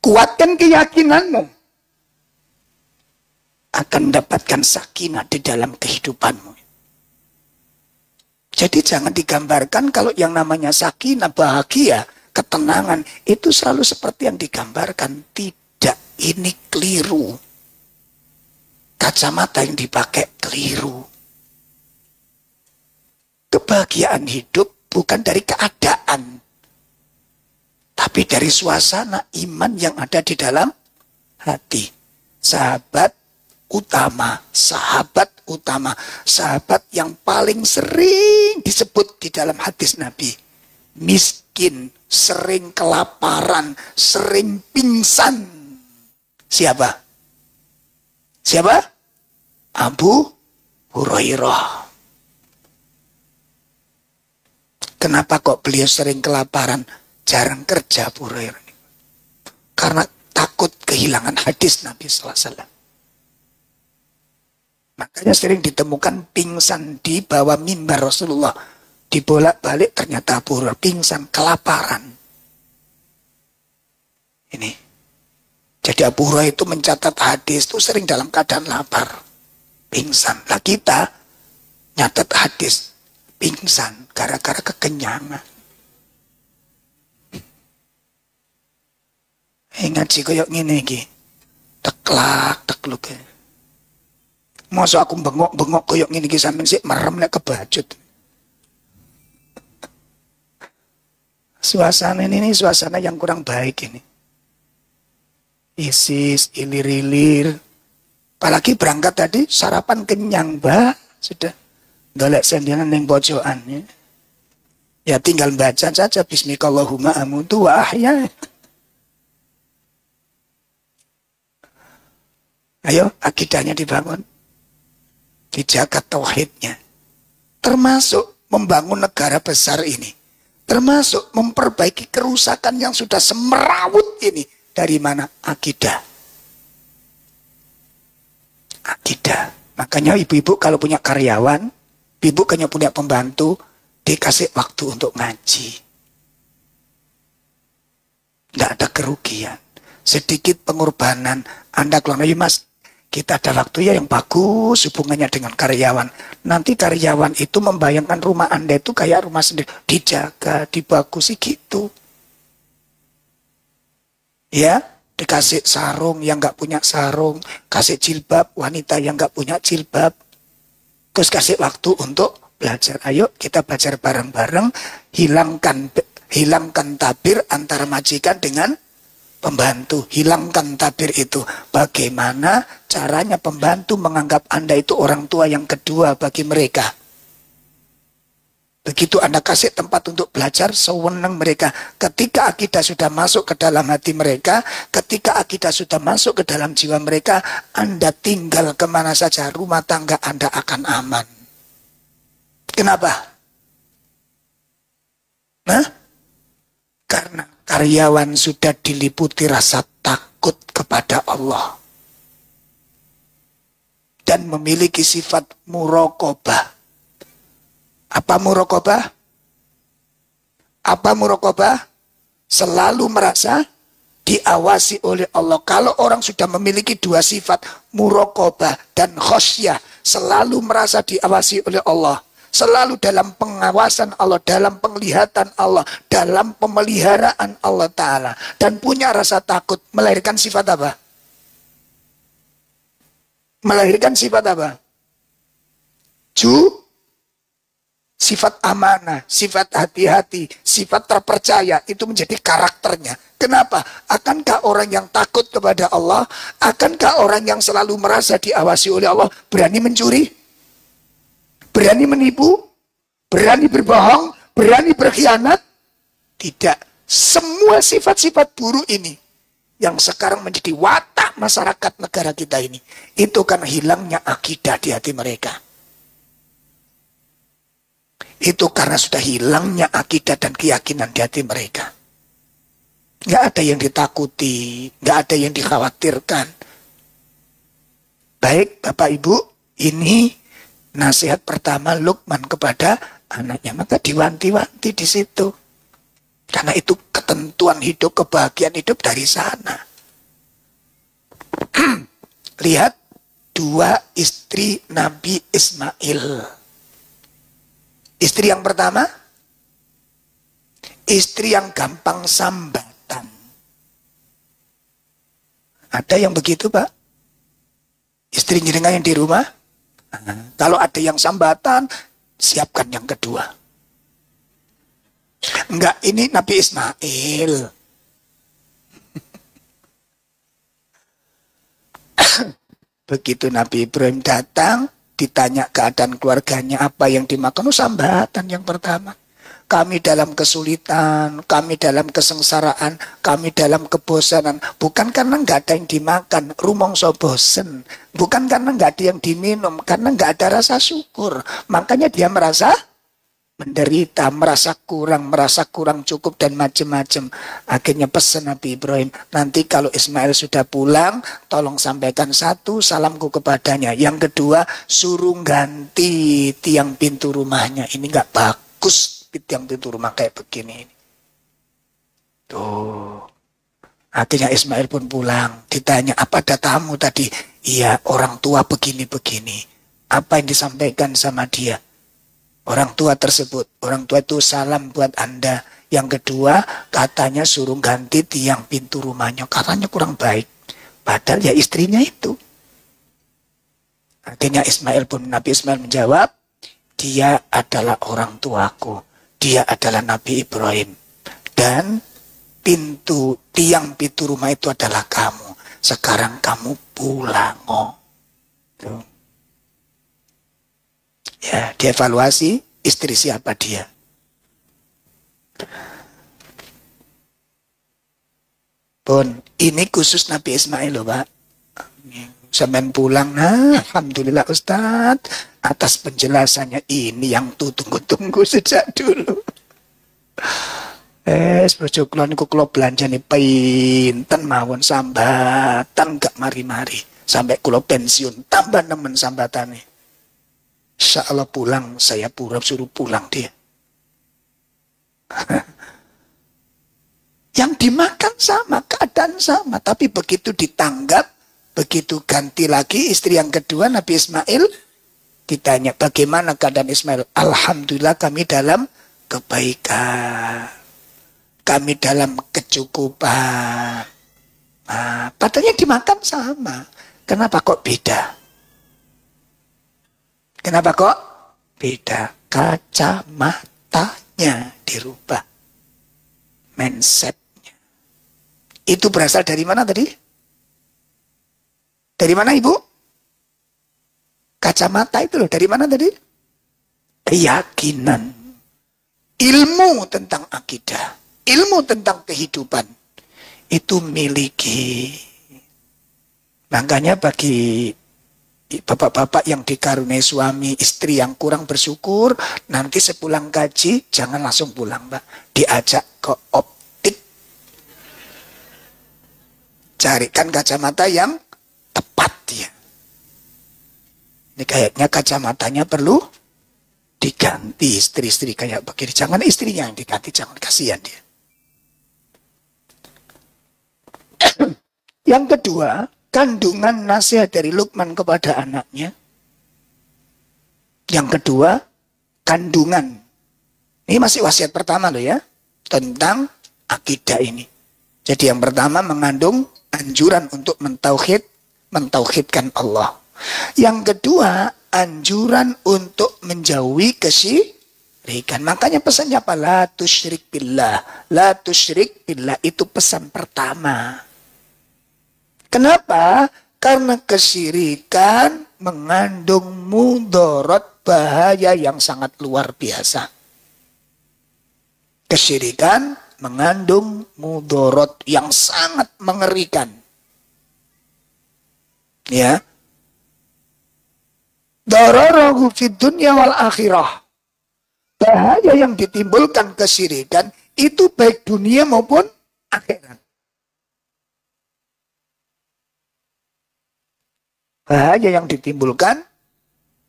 Kuatkan keyakinanmu, akan mendapatkan sakinah di dalam kehidupanmu. Jadi jangan digambarkan kalau yang namanya sakinah, bahagia, ketenangan, itu selalu seperti yang digambarkan. Tidak, ini keliru. Kacamata yang dipakai keliru. Kebahagiaan hidup bukan dari keadaan, tapi dari suasana iman yang ada di dalam hati. Sahabat utama, sahabat yang paling sering disebut di dalam hadis Nabi. Miskin, sering kelaparan, sering pingsan. Siapa? Siapa? Abu Hurairah. Kenapa kok beliau sering kelaparan? Jarang kerja Abu Hurairah. Karena takut kehilangan hadis Nabi SAW. Makanya sering ditemukan pingsan di bawah mimbar Rasulullah. Dibolak-balik ternyata Abu Hurairah pingsan, kelaparan. Ini. Jadi Abu Hurairah itu mencatat hadis itu sering dalam keadaan lapar. Pingsan. Lah kita nyatat hadis. Pingsan gara-gara kekenyangan. Ngaji koyok ngene iki. Teklak, tekluk. Masa aku bengok-bengok koyok ngene iki sampean sik merem nek kebajut. Suasana ini suasana yang kurang baik ini. Isis, ilir-ilir. Apalagi berangkat tadi sarapan kenyang, Mbak. Sudah. Golek sendian ning pojokan ya. Ya tinggal baca saja bismikallahumma amutu wa ahya. Ayo, akidahnya dibangun. Dijaga tauhidnya. Termasuk membangun negara besar ini. Termasuk memperbaiki kerusakan yang sudah semerawut ini. Dari mana? Akidah. Akidah. Makanya ibu-ibu kalau punya karyawan, ibu kayaknya punya pembantu, dikasih waktu untuk ngaji. Tidak ada kerugian. Sedikit pengorbanan. Anda keluar, ya mas, kita ada waktu ya yang bagus hubungannya dengan karyawan. Nanti karyawan itu membayangkan rumah Anda itu kayak rumah sendiri. Dijaga, dibagusi gitu. Ya, dikasih sarung yang nggak punya sarung. Kasih jilbab, wanita yang nggak punya jilbab. Terus kasih waktu untuk belajar. Ayo kita belajar bareng-bareng. Hilangkan tabir antara majikan dengan pembantu. Hilangkan tabir itu. Bagaimana caranya pembantu menganggap Anda itu orang tua yang kedua bagi mereka. Begitu Anda kasih tempat untuk belajar, sewenang mereka. Ketika akidah sudah masuk ke dalam hati mereka, ketika akidah sudah masuk ke dalam jiwa mereka, Anda tinggal kemana saja, rumah tangga Anda akan aman. Kenapa? Nah, karena karyawan sudah diliputi rasa takut kepada Allah. Dan memiliki sifat muraqabah. Apa muraqabah? Apa muraqabah? Selalu merasa diawasi oleh Allah. Kalau orang sudah memiliki dua sifat, muraqabah dan khosyah, selalu merasa diawasi oleh Allah. Selalu dalam pengawasan Allah, dalam penglihatan Allah, dalam pemeliharaan Allah Ta'ala. Dan punya rasa takut, melahirkan sifat apa? Melahirkan sifat apa? Sifat amanah, sifat hati-hati, sifat terpercaya, itu menjadi karakternya. Kenapa? Akankah orang yang takut kepada Allah, akankah orang yang selalu merasa diawasi oleh Allah, berani mencuri? Berani menipu? Berani berbohong? Berani berkhianat? Tidak. Semua sifat-sifat buruk ini yang sekarang menjadi watak masyarakat negara kita ini, itu karena hilangnya akidah di hati mereka. Itu karena sudah hilangnya akidah dan keyakinan di hati mereka. Nggak ada yang ditakuti, nggak ada yang dikhawatirkan. Baik Bapak Ibu, ini nasihat pertama Luqman kepada anaknya. Maka diwanti-wanti di situ. Karena itu ketentuan hidup, kebahagiaan hidup dari sana. Lihat dua istri Nabi Ismail. Istri yang pertama, istri yang gampang sambatan. Ada yang begitu, Pak? Istri jenengan yang di rumah? Kalau ada yang sambatan, siapkan yang kedua. Enggak, ini Nabi Ismail. Begitu Nabi Ibrahim datang, ditanya keadaan keluarganya, apa yang dimakan? Sambatan yang pertama. Kami dalam kesulitan, kami dalam kesengsaraan, kami dalam kebosanan. Bukan karena nggak ada yang dimakan, rumongso bosen. Bukan karena nggak ada yang diminum, karena nggak ada rasa syukur. Makanya dia merasa menderita, merasa kurang cukup dan macam-macam. Akhirnya pesan Nabi Ibrahim, nanti kalau Ismail sudah pulang, tolong sampaikan satu salamku kepadanya. Yang kedua, suruh ganti tiang pintu rumahnya. Ini nggak bagus tiang pintu rumah kayak begini. Tuh. Akhirnya Ismail pun pulang. Ditanya, apa ada tamu tadi? Iya, orang tua begini-begini. Apa yang disampaikan sama dia? Orang tua tersebut, orang tua itu salam buat Anda. Yang kedua, katanya suruh ganti tiang pintu rumahnya. Katanya kurang baik. Padahal ya istrinya itu. Akhirnya Nabi Ismail menjawab, dia adalah orang tuaku. Dia adalah Nabi Ibrahim. Dan tiang pintu rumah itu adalah kamu. Sekarang kamu pulang. Tuh. Ya, dievaluasi istri siapa dia. Pun, ini khusus Nabi Ismail loh Pak. Sampai pulang, nah, alhamdulillah Ustadz, atas penjelasannya ini yang tunggu-tunggu sejak dulu. Bojo kula niku kula belanjane pinten mawon sambatan gak mari-mari. Sampai kula pensiun tambah nemen sambatane. Insyaallah pulang saya suruh pulang dia. Yang dimakan sama, keadaan sama, tapi begitu ditanggap, begitu ganti lagi istri yang kedua Nabi Ismail, ditanya bagaimana keadaan Ismail? Alhamdulillah kami dalam kebaikan. Kami dalam kecukupan. Nah, padahal dimakan sama. Kenapa kok beda? Kenapa kok beda? Kacamatanya dirubah. Mindsetnya. Itu berasal dari mana tadi? Dari mana Ibu? Kacamata itu loh. Dari mana tadi? Keyakinan. Ilmu tentang akidah. Ilmu tentang kehidupan itu miliki. Makanya bagi bapak-bapak yang dikaruniai suami istri yang kurang bersyukur, nanti sepulang gaji jangan langsung pulang, Mbak. Diajak ke optik. Carikan kacamata yang tepat ya. Ini kayaknya kacamatanya perlu diganti istri-istri kayak begini. Jangan istrinya yang diganti, jangan, kasihan dia. Yang kedua, kandungan nasihat dari Luqman kepada anaknya. Yang kedua, kandungan. Ini masih wasiat pertama loh ya, tentang akidah ini. Jadi yang pertama mengandung anjuran untuk mentauhidkan Allah. Yang kedua, anjuran untuk menjauhi kesyirikan. Makanya pesannya apa? La tusyrik billah. La tusyrik billah itu pesan pertama. Kenapa? Karena kesyirikan mengandung mudarat, bahaya yang sangat luar biasa. Kesyirikan mengandung mudarat yang sangat mengerikan. Ya. Dararahu fid dunya wal akhirah. Bahaya yang ditimbulkan kesyirikan itu baik dunia maupun akhirat. Bahaya yang ditimbulkan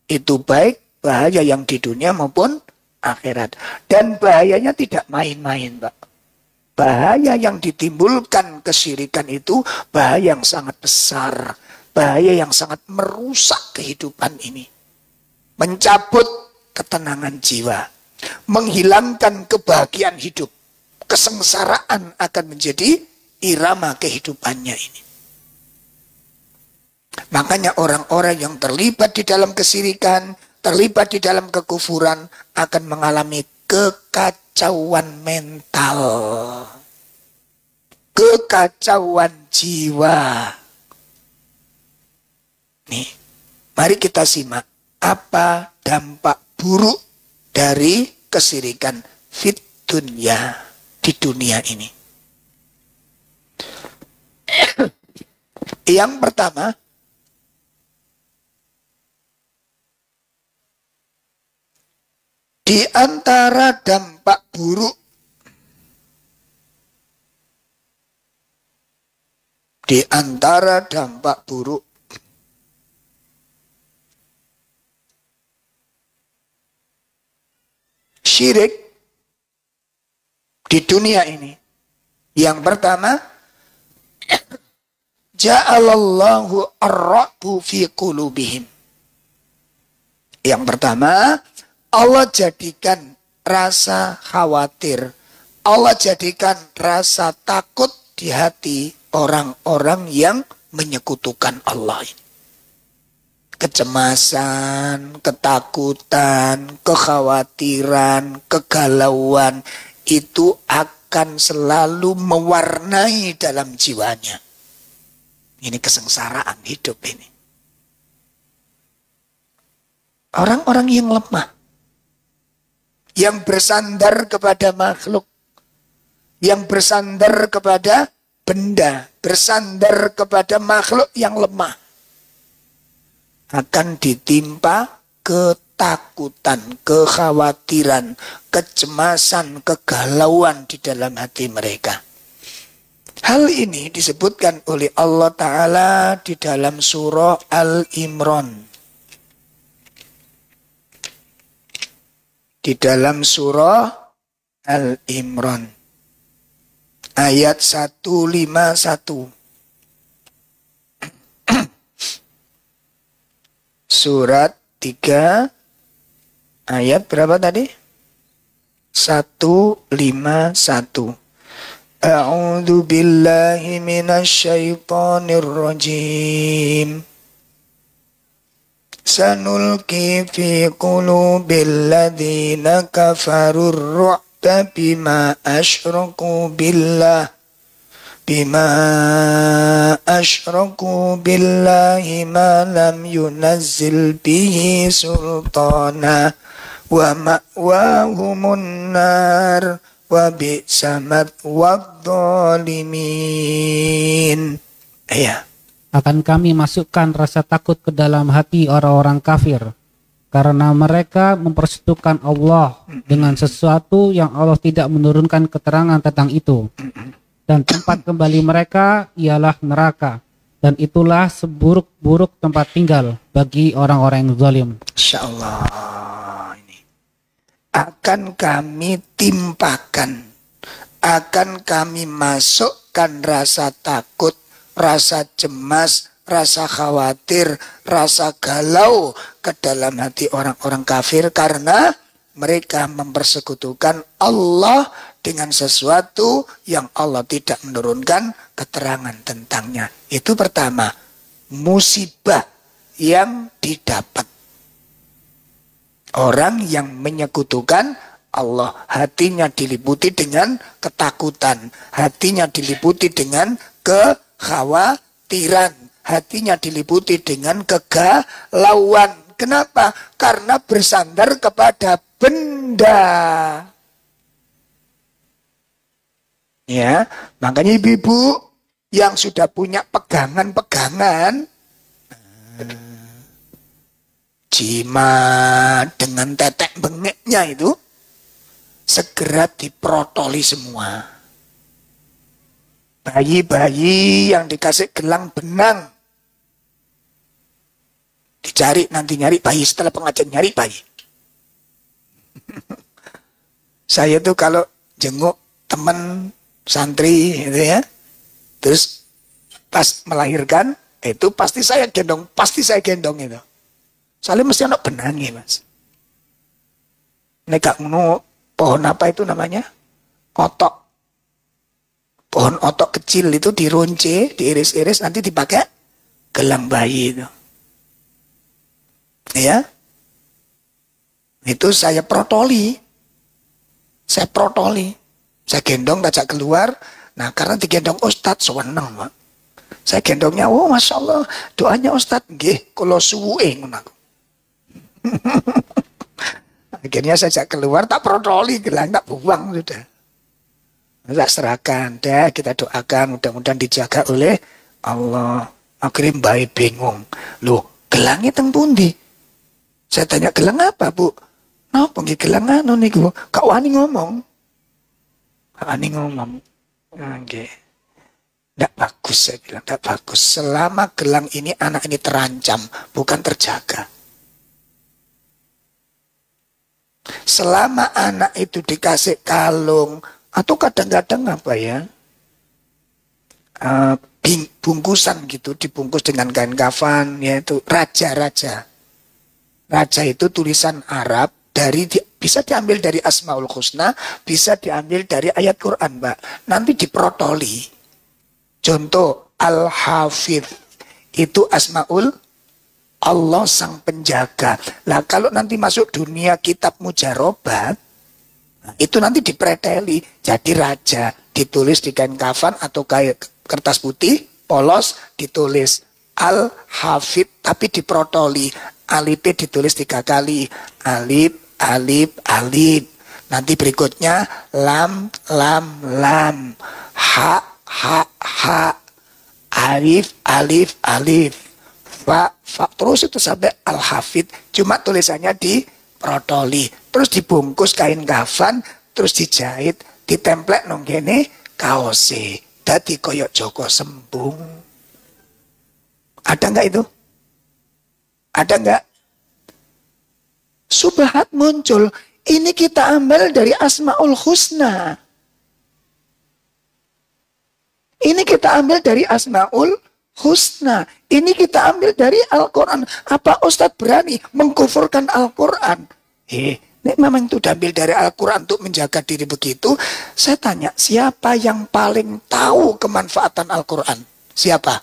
itu baik bahaya yang di dunia maupun akhirat. Dan bahayanya tidak main-main, Pak. Bahaya yang ditimbulkan kesyirikan itu bahaya yang sangat besar. Bahaya yang sangat merusak kehidupan ini. Mencabut ketenangan jiwa. Menghilangkan kebahagiaan hidup. Kesengsaraan akan menjadi irama kehidupannya ini. Makanya orang-orang yang terlibat di dalam kesyirikan, terlibat di dalam kekufuran akan mengalami kekacauan mental. Kekacauan jiwa. Nih, mari kita simak apa dampak buruk dari kesyirikan fit dunya, di dunia ini. Yang pertama, di antara dampak buruk syirik di dunia ini. Yang pertama, ja'alallahu ar-ra'bu fi qulubihim. Yang pertama, Allah jadikan rasa khawatir, Allah jadikan rasa takut di hati orang-orang yang menyekutukan Allah. Kecemasan, ketakutan, kekhawatiran, kegalauan itu akan selalu mewarnai dalam jiwanya. Ini kesengsaraan hidup ini. Orang-orang yang lemah, yang bersandar kepada makhluk, yang bersandar kepada benda, bersandar kepada makhluk yang lemah. akan ditimpa ketakutan, kekhawatiran, kecemasan, kegalauan di dalam hati mereka. Hal ini disebutkan oleh Allah Ta'ala di dalam surah Al-Imran. Di dalam surah Al-Imran. Ayat 151. Surat 3 ayat berapa tadi? 151. A'udzu billahi minasyaitonir rajim. Sanulqi fi qulubil ladzina kafarur ru'ba bima asyraku billahi ma lam yunazzil bihi sultana wa ma'wahumun nar wa bi'sa mathwad dhalimin. Ya. Akan kami masukkan rasa takut ke dalam hati orang-orang kafir karena mereka mempersekutukan Allah dengan sesuatu yang Allah tidak menurunkan keterangan tentang itu. Dan tempat kembali mereka ialah neraka. Dan itulah seburuk-buruk tempat tinggal bagi orang-orang yang zalim. Insyaallah ini akan kami timpakan, akan kami masukkan rasa takut, rasa cemas, rasa khawatir, rasa galau ke dalam hati orang-orang kafir karena mereka mempersekutukan Allah dengan sesuatu yang Allah tidak menurunkan keterangan tentangnya. Itu pertama, musibah yang didapat. Orang yang menyekutukan Allah, hatinya diliputi dengan ketakutan, hatinya diliputi dengan kekhawatiran, hatinya diliputi dengan kegalauan. Kenapa? Karena bersandar kepada benda. Ya, makanya ibu-ibu yang sudah punya pegangan-pegangan, jimat dengan tetek bengeknya itu, segera diprotoli semua. Bayi-bayi yang dikasih gelang benang, dicari, nanti nyari bayi, setelah pengajian nyari bayi. Saya tuh kalau jenguk teman santri gitu ya, terus pas melahirkan itu pasti saya gendong itu. Soalnya mesti anak benangi, Mas. Nek ngono pohon apa itu namanya? Otok. Pohon otok kecil itu dirunce, diiris-iris, nanti dipakai gelang bayi itu. Ya. Itu saya protoli. Saya gendong, tajak keluar. Nah, karena digendong Ustadz, seneng, Pak. Saya gendongnya, oh Masya Allah, doanya Ustadz, nggih, kalau suwe ngono. Akhirnya saya ajak keluar, tak protoli, gelang tak buang sudah. Tak serahkan, deh kita doakan, mudah-mudahan dijaga oleh Allah. Akhirnya Mbak bingung, loh gelangnya teng pundi? Saya tanya, gelang apa Bu? Napa nggih gelang anu niku? Kak wani ngomong. Nggih. Nggak bagus, saya bilang, nggak bagus. Selama gelang ini, anak ini terancam, bukan terjaga. Selama anak itu dikasih kalung, atau kadang-kadang apa ya, bungkusan gitu, dibungkus dengan kain kafan, yaitu raja-raja. Raja itu tulisan Arab, bisa diambil dari Asmaul Husna, bisa diambil dari ayat Quran, Mbak. Nanti diprotoli. Contoh, Al-Hafidh, itu Asmaul Allah sang penjaga. Lah kalau nanti masuk dunia kitab mujarobat, itu nanti dipreteli jadi raja, ditulis di kain kafan atau kayak kertas putih polos, ditulis Al-Hafidh tapi diprotoli, alif ditulis 3 kali, alif alif alif, nanti berikutnya lam lam lam, ha ha ha, alif alif alif, fa terus itu sampai Al-Hafid, cuma tulisannya diprotoli, terus dibungkus kain kafan, terus dijahit, ditemplek nang kene kaose, dadi koyok Joko Sembung. Ada nggak itu? Ada nggak? Subhat muncul. Ini kita ambil dari Asmaul Husna. Ini kita ambil dari Asmaul Husna. Ini kita ambil dari Al-Quran. Apa Ustadz berani mengkufurkan Al-Quran? Nek memang itu diambil dari Al-Quran untuk menjaga diri begitu. Saya tanya, siapa yang paling tahu kemanfaatan Al-Quran? Siapa?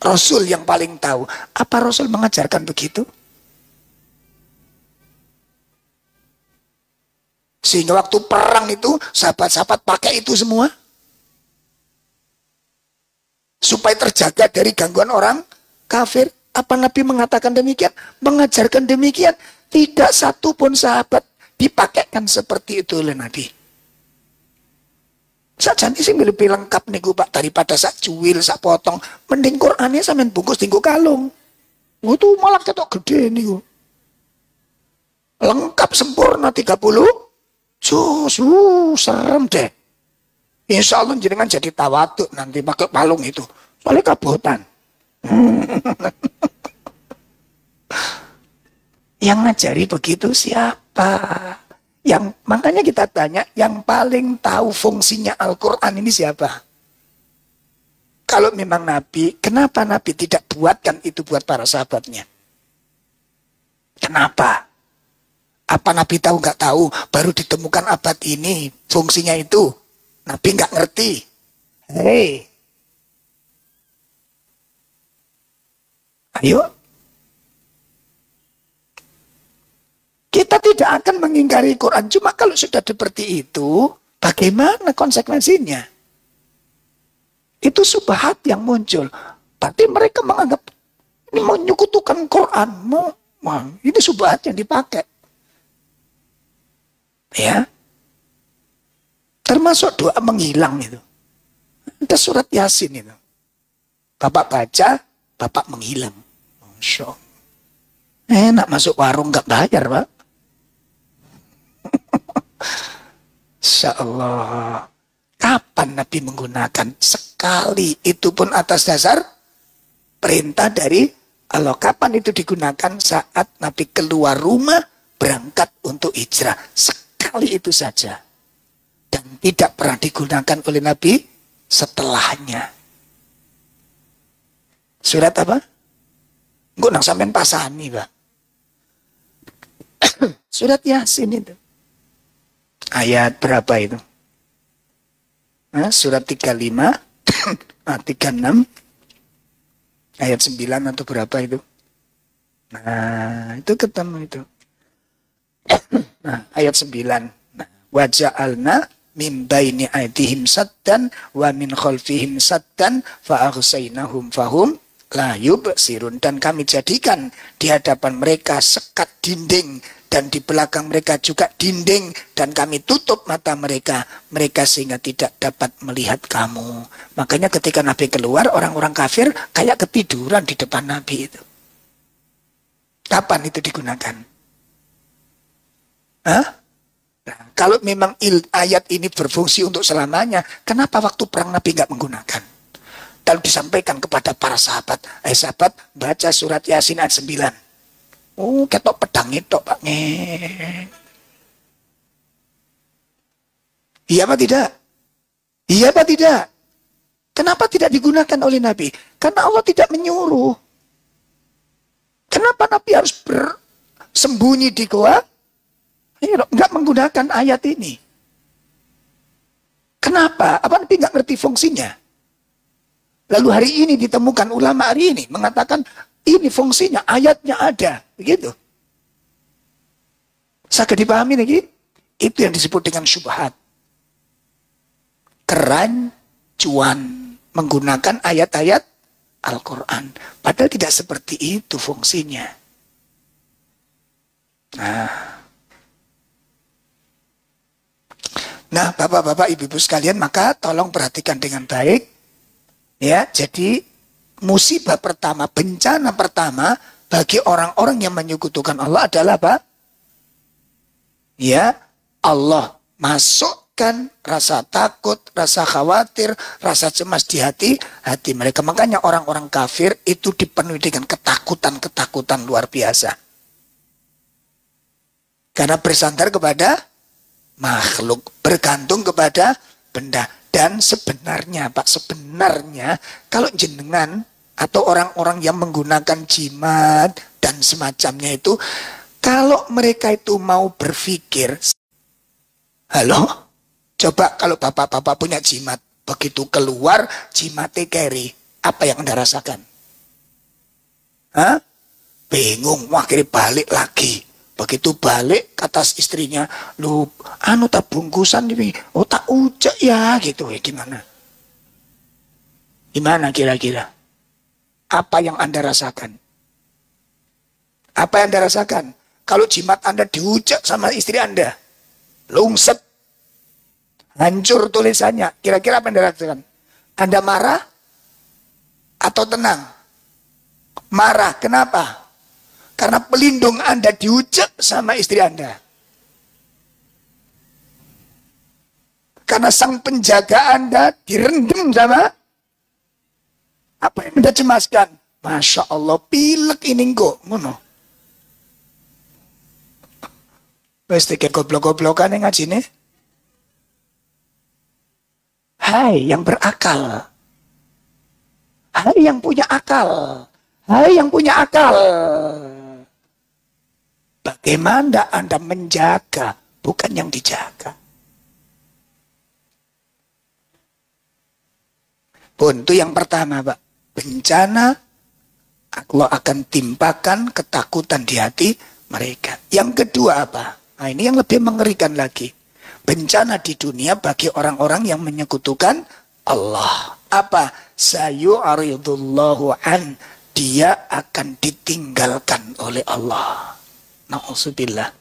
Rasul yang paling tahu. Apa Rasul mengajarkan begitu? Sehingga waktu perang itu sahabat-sahabat pakai itu semua. Supaya terjaga dari gangguan orang kafir. Apa Nabi mengatakan demikian? Mengajarkan demikian. Tidak satu pun sahabat dipakaikan seperti itu oleh Nabi. Sajan sing lebih lengkap nih Pak daripada sak cuil, sak potong. Mending Qur'annya sampean bungkus tinggu kalung. Itu malah ketok gede nih. Lengkap sempurna 30. Serem deh. Insya Allah jenengan jadi tawaduk nanti pakai palung itu. Soalnya kabotan. Yang ngajari begitu siapa? Yang makanya kita tanya, yang paling tahu fungsinya Al-Quran ini siapa? Kalau memang Nabi, kenapa Nabi tidak buatkan itu buat para sahabatnya? Kenapa? Apa Nabi tahu nggak tahu? Baru ditemukan abad ini fungsinya itu. Nabi nggak ngerti. Hei, ayo. Kita tidak akan mengingkari Quran. Cuma kalau sudah seperti itu, bagaimana konsekuensinya? Itu subhat yang muncul. Berarti mereka menganggap ini mau menyekutukan Quran. Ini subhat yang dipakai. Ya, termasuk doa menghilang itu. Ada surat Yasin itu. Bapak baca, bapak menghilang. Masya Allah. Enak masuk warung nggak bayar, Pak. Insya Allah. Kapan Nabi menggunakan? Sekali. Itu pun atas dasar perintah dari Allah. Kapan itu digunakan? Saat Nabi keluar rumah, berangkat untuk hijrah. Sekali itu saja. Dan tidak pernah digunakan oleh Nabi setelahnya. Surat apa? Gue nang sampean pasani, Pak. Surat Yasin itu. Ayat berapa itu? Nah, surat 35, 36, ayat 9 atau berapa itu? Nah, itu ketemu itu. Nah, ayat 9. Nah, wa ja'alna min baini aydihim saddan wa min khalfihim saddan fa aghsaynahum fahum la yubsirun. Dan kami jadikan di hadapan mereka sekat dinding dan di belakang mereka juga dinding dan kami tutup mata mereka sehingga tidak dapat melihat kamu. Makanya ketika Nabi keluar, orang-orang kafir kayak ketiduran di depan Nabi itu. Kapan itu digunakan? Hah? Nah, kalau memang ayat ini berfungsi untuk selamanya, kenapa waktu perang Nabi nggak menggunakan? Lalu disampaikan kepada para sahabat, sahabat baca surat Yasin ayat 9. Oh, ketok pedang itu Pak. Iya apa tidak? Iya apa tidak? Kenapa tidak digunakan oleh Nabi? Karena Allah tidak menyuruh. Kenapa Nabi harus bersembunyi di goa? Enggak menggunakan ayat ini. Kenapa? Apa Nabi enggak ngerti fungsinya? Lalu hari ini ditemukan ulama hari ini mengatakan ini fungsinya, ayatnya ada. Begitu. Saged dipahami lagi? Itu yang disebut dengan syubhat. Kerancuan menggunakan ayat-ayat Al-Quran. Padahal tidak seperti itu fungsinya. Nah, bapak-bapak, ibu-ibu sekalian, maka tolong perhatikan dengan baik. Ya, jadi musibah pertama, bencana pertama bagi orang-orang yang menyekutukan Allah adalah apa? Ya, Allah masukkan rasa takut, rasa khawatir, rasa cemas di hati mereka. Makanya orang-orang kafir itu dipenuhi dengan ketakutan-ketakutan luar biasa. Karena bersandar kepada makhluk, bergantung kepada benda. Dan sebenarnya Pak, sebenarnya kalau jenengan atau orang-orang yang menggunakan jimat dan semacamnya itu, kalau mereka itu mau berpikir, halo, coba kalau bapak-bapak punya jimat, begitu keluar jimatnya carry, apa yang Anda rasakan? Hah? Bingung, akhirnya balik lagi. Begitu balik kata istrinya, lu anu tak bungkusan ini, oh tak ujak ya gitu ya, gimana? Gimana kira-kira? Apa yang Anda rasakan? Apa yang Anda rasakan? Kalau jimat Anda diujak sama istri Anda, lungset, hancur tulisannya, kira-kira apa yang Anda rasakan? Anda marah atau tenang? Marah, kenapa? Karena pelindung Anda diujak sama istri Anda. Karena sang penjaga Anda direndam sama apa yang Anda cemaskan. Masya Allah, pilek ini kok. Ngono. Wes teke goblok-goblokan yang ngaji nih. Hai yang berakal. Hai yang punya akal. Hai yang punya akal. Bagaimana Anda menjaga, bukan yang dijaga. Pun itu yang pertama, Pak. Bencana Allah akan timpakan ketakutan di hati mereka. Yang kedua apa? Nah, ini yang lebih mengerikan lagi. Bencana di dunia bagi orang-orang yang menyekutukan Allah. Apa? Sayu'aridullahu an. Dia akan ditinggalkan oleh Allah. Na'udzubillah.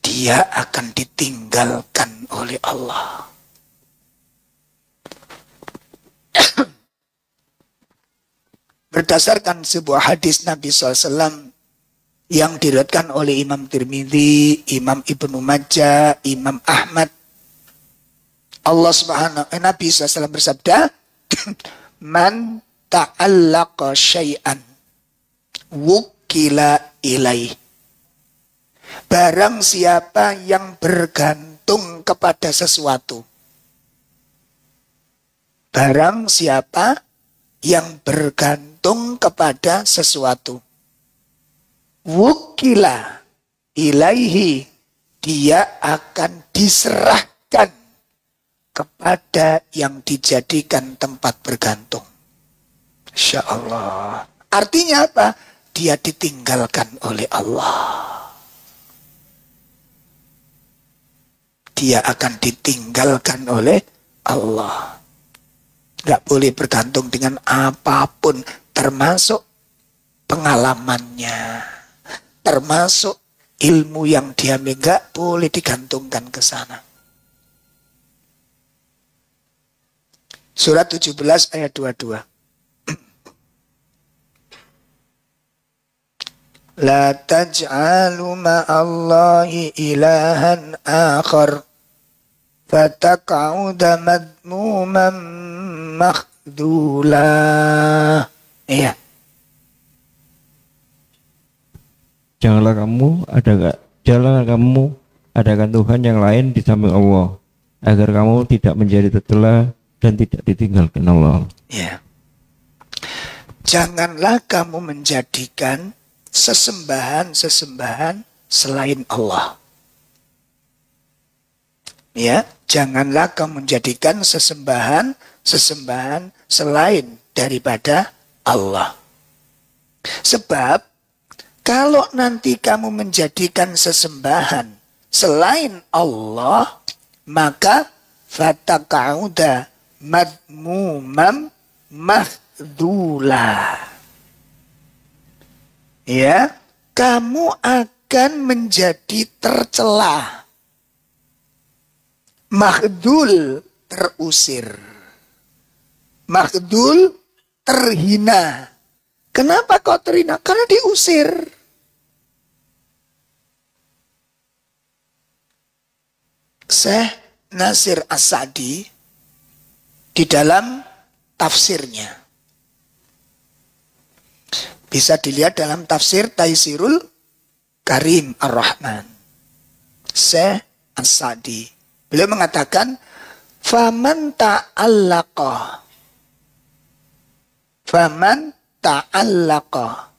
Dia akan ditinggalkan oleh Allah. Berdasarkan sebuah hadis Nabi SAW yang diriwayatkan oleh Imam Tirmidzi, Imam Ibnu Majah, Imam Ahmad. Nabi SAW bersabda, Man ta'allaqa syai'an wukila ilaih. Barang siapa yang bergantung kepada sesuatu. Barang siapa yang bergantung kepada sesuatu. Wukila ilaihi. Dia akan diserahkan kepada yang dijadikan tempat bergantung. Insya Allah. Artinya apa? Dia ditinggalkan oleh Allah. Dia akan ditinggalkan oleh Allah. Gak boleh bergantung dengan apapun, termasuk pengalamannya, termasuk ilmu yang dia gak boleh digantungkan ke sana. Surat 17 ayat 22. La taj'alu ma'allahi ilahan akhar fataqa'uda madmuman makhdula. Iya. Janganlah kamu adakan Tuhan yang lain di samping Allah, agar kamu tidak menjadi tercela dan tidak ditinggalkan Allah. Ya. Janganlah kamu menjadikan sesembahan selain Allah. Ya, janganlah kamu menjadikan sesembahan selain daripada Allah. Sebab kalau nanti kamu menjadikan sesembahan selain Allah, maka fataqauda madmumam mahdula. Ya, kamu akan menjadi tercela. Makhdul, terusir. Makhdul, terhina. Kenapa kau terhina? Karena diusir. Syekh Nasir As-Sa'di di dalam tafsirnya, bisa dilihat dalam tafsir Taisirul Karim Ar-Rahman, Syekh As-Sa'di, beliau mengatakan, faman ta'allaqa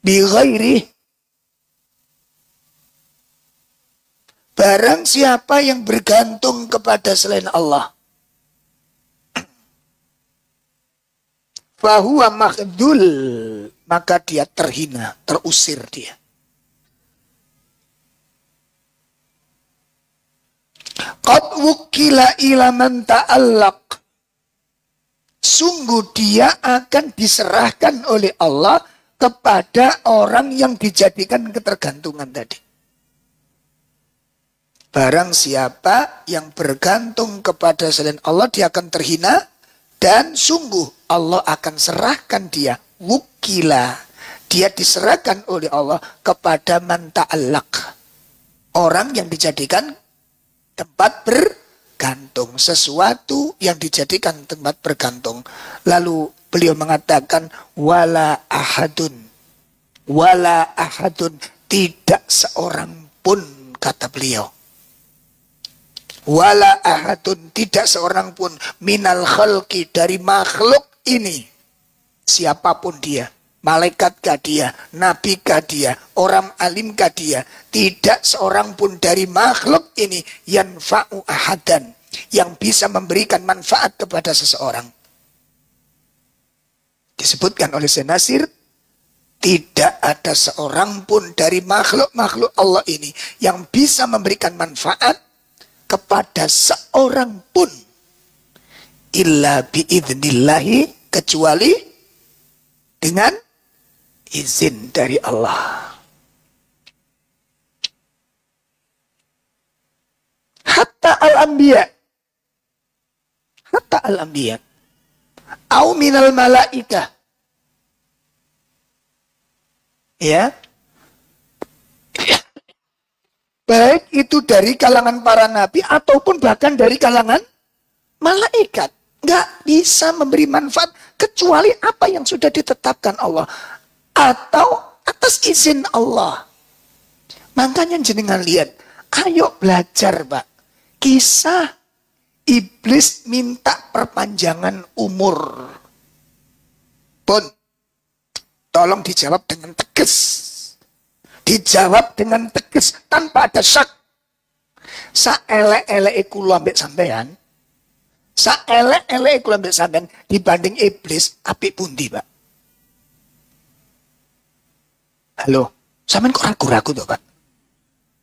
bi ghairi, barang siapa yang bergantung kepada selain Allah, fahuwa makhdul, maka dia terhina, terusir dia. Qad wukila ila man ta'allaq, sungguh dia akan diserahkan oleh Allah kepada orang yang dijadikan ketergantungan tadi. Barang siapa yang bergantung kepada selain Allah, dia akan terhina, dan sungguh Allah akan serahkan dia. Wukila, dia diserahkan oleh Allah kepada man ta'allaq, orang yang dijadikan tempat bergantung, sesuatu yang dijadikan tempat bergantung. Lalu beliau mengatakan, wala ahadun, tidak seorang pun, kata beliau, wala ahadun, tidak seorang pun, minal khalqi, dari makhluk ini, siapapun dia, malaikatkah dia, nabikah dia, orang alimkah dia, tidak seorang pun dari makhluk ini yanfa'u ahadan, yang bisa memberikan manfaat kepada seseorang. Disebutkan oleh Syekh Nasir, tidak ada seorang pun dari makhluk-makhluk Allah ini yang bisa memberikan manfaat kepada seorang pun illa biidnillahi, kecuali dengan izin dari Allah. Hatta al-anbiya au minal malaikah, ya, baik itu dari kalangan para nabi ataupun bahkan dari kalangan malaikat, nggak bisa memberi manfaat kecuali apa yang sudah ditetapkan Allah atau atas izin Allah. Makanya jenengan lihat, ayo belajar, Pak, kisah iblis minta perpanjangan umur. Pun tolong dijawab dengan tegas. Dijawab dengan tegas, tanpa ada syak. Saelek-elek kula ambek sampean, saelek-elek kula ambek sampean dibanding iblis, apik pundi, Pak? Halo, sampean kok ragu-ragu toh, Pak?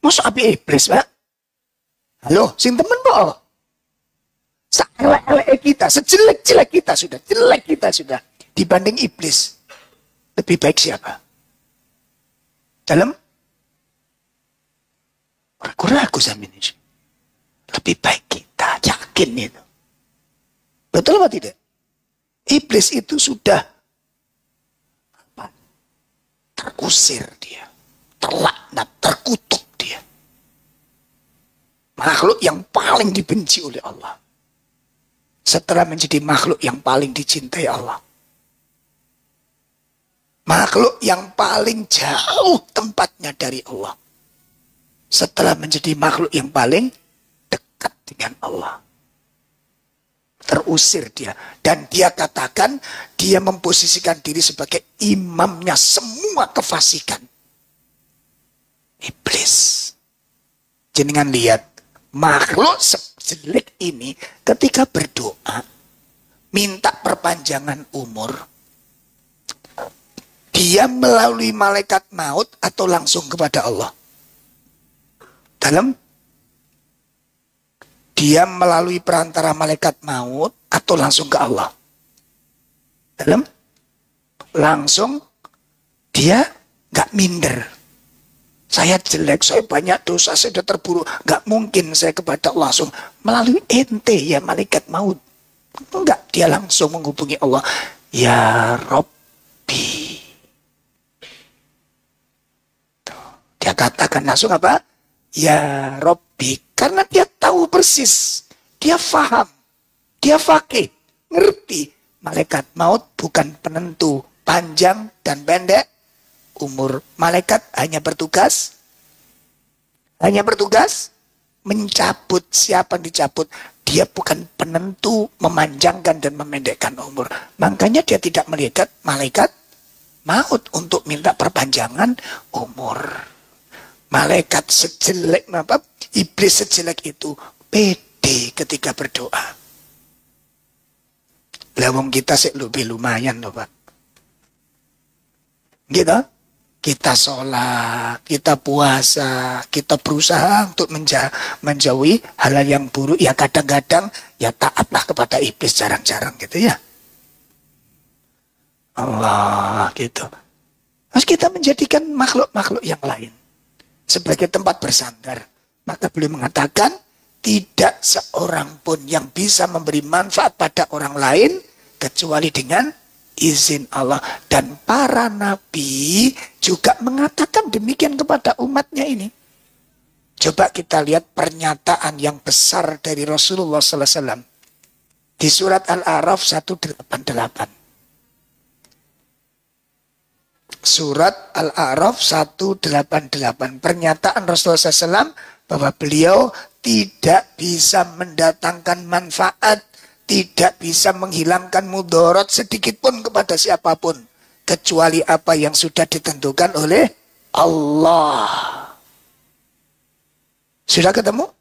Mosok apik iblis, Pak? Halo, sing temen kok. Saelek-elek kita, sejelek-jelek kita sudah, jelek kita sudah, dibanding iblis, lebih baik siapa? Dalam ragu-ragu sama ini. Lebih baik kita, yakin itu. Betul apa tidak? Iblis itu sudah apa? Terusir dia, terlaknat, terkutuk dia. Makhluk yang paling dibenci oleh Allah, setelah menjadi makhluk yang paling dicintai Allah. Makhluk yang paling jauh tempatnya dari Allah, setelah menjadi makhluk yang paling dekat dengan Allah. Terusir dia. Dan dia katakan, dia memposisikan diri sebagai imamnya semua kefasikan. Iblis. Jenengan lihat, makhluk sejelek ini ketika berdoa, minta perpanjangan umur, dia melalui malaikat maut atau langsung kepada Allah? Dalam, dia melalui perantara malaikat maut atau langsung ke Allah? Dalam, langsung, dia gak minder. Saya jelek, saya banyak dosa, saya sudah terburuk. Gak mungkin saya kepada Allah langsung. Melalui ente ya malaikat maut. Enggak, dia langsung menghubungi Allah. Ya Rabbi. Dia katakan langsung apa? Ya Rabbi. Karena dia tahu persis. Dia faham. Dia fakih. Ngerti. Malaikat maut bukan penentu panjang dan pendek umur. Malaikat hanya bertugas mencabut. Siapa yang dicabut? Dia bukan penentu memanjangkan dan memendekkan umur. Makanya dia tidak melihat malaikat maut untuk minta perpanjangan umur. Malaikat sejelek apa? Iblis sejelek itu pede ketika berdoa. Lah wong kita sih lebih lumayan loh Pak. Gitu? Kita sholat, kita puasa, kita berusaha untuk menjauhi hal yang buruk. Ya kadang-kadang ya taatlah kepada iblis jarang-jarang gitu ya. Allah gitu. Terus kita menjadikan makhluk-makhluk yang lain sebagai tempat bersandar. Maka beliau mengatakan tidak seorang pun yang bisa memberi manfaat pada orang lain kecuali dengan izin Allah. Dan para nabi juga mengatakan demikian kepada umatnya ini. Coba kita lihat pernyataan yang besar dari Rasulullah SAW di surat Al-A'raf 188. Surat Al-A'raf 188. Pernyataan Rasulullah SAW bahwa beliau tidak bisa mendatangkan manfaat, tidak bisa menghilangkan mudarat sedikit pun kepada siapapun, kecuali apa yang sudah ditentukan oleh Allah. Sudah ketemu?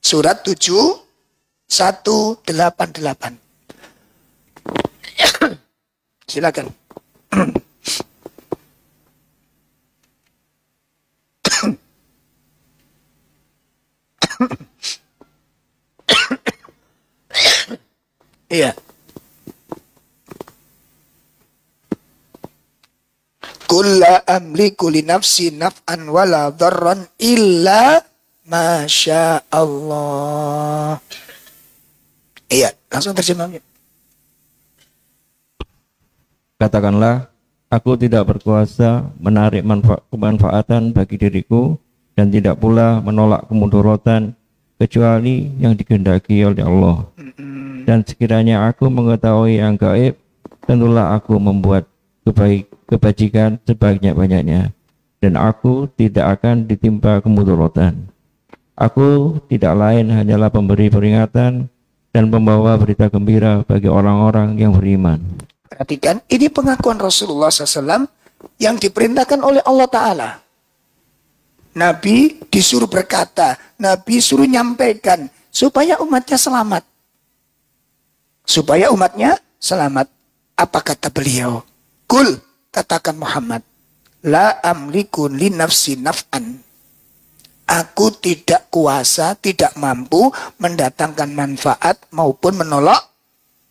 Surat 7188. Silakan. Iya. Kulla amliku li nafsi naf'an wala dharran illa masya Allah. Iya, langsung terjemahnya. Katakanlah, aku tidak berkuasa menarik kemanfaatan bagi diriku dan tidak pula menolak kemudaratan kecuali yang dikehendaki oleh Allah. Dan sekiranya aku mengetahui yang gaib, tentulah aku membuat kebajikan sebanyak-banyaknya, dan aku tidak akan ditimpa kemudaratan. Aku tidak lain hanyalah pemberi peringatan dan pembawa berita gembira bagi orang-orang yang beriman. Perhatikan, ini pengakuan Rasulullah SAW yang diperintahkan oleh Allah Ta'ala. Nabi disuruh berkata, Nabi suruh nyampaikan supaya umatnya selamat. Supaya umatnya selamat. Apa kata beliau? Kul, katakan Muhammad, la amliku li nafsi naf'an. Aku tidak kuasa, tidak mampu mendatangkan manfaat maupun menolak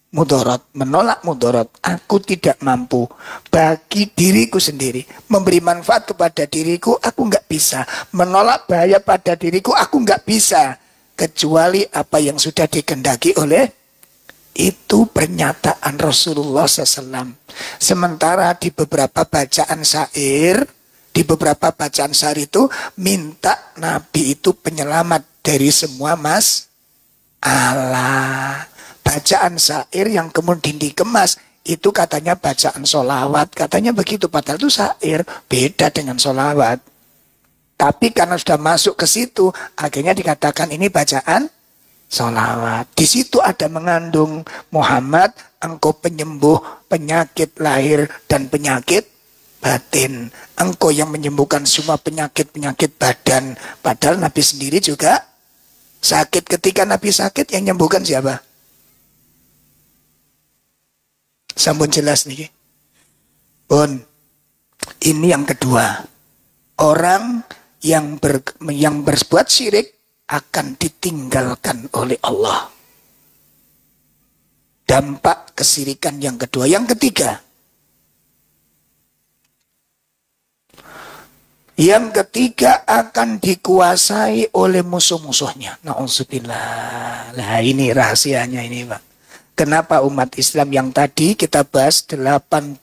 mudarat. Menolak mudarat, aku tidak mampu. Bagi diriku sendiri, memberi manfaat kepada diriku, aku nggak bisa. Menolak bahaya pada diriku, aku nggak bisa. Kecuali apa yang sudah dikehendaki oleh. Itu pernyataan Rasulullah SAW. Sementara di beberapa bacaan syair, itu minta Nabi itu penyelamat dari semua masalah. Bacaan syair yang kemudian dikemas itu katanya bacaan sholawat, katanya begitu, padahal itu syair, beda dengan sholawat. Tapi karena sudah masuk ke situ, akhirnya dikatakan ini bacaan sholawat. Di situ ada mengandung, Muhammad, engkau penyembuh penyakit lahir dan penyakit batin. Engkau yang menyembuhkan semua penyakit-penyakit badan. Padahal Nabi sendiri juga sakit. Ketika Nabi sakit, yang menyembuhkan siapa? Sampun jelas nih. Bon, ini yang kedua. Orang yang berbuat syirik akan ditinggalkan oleh Allah. Dampak kesirikan yang kedua. Yang ketiga. Yang ketiga akan dikuasai oleh musuh-musuhnya. Na'udzubillah. Nah ini rahasianya ini Pak. Kenapa umat Islam yang tadi kita bahas 80%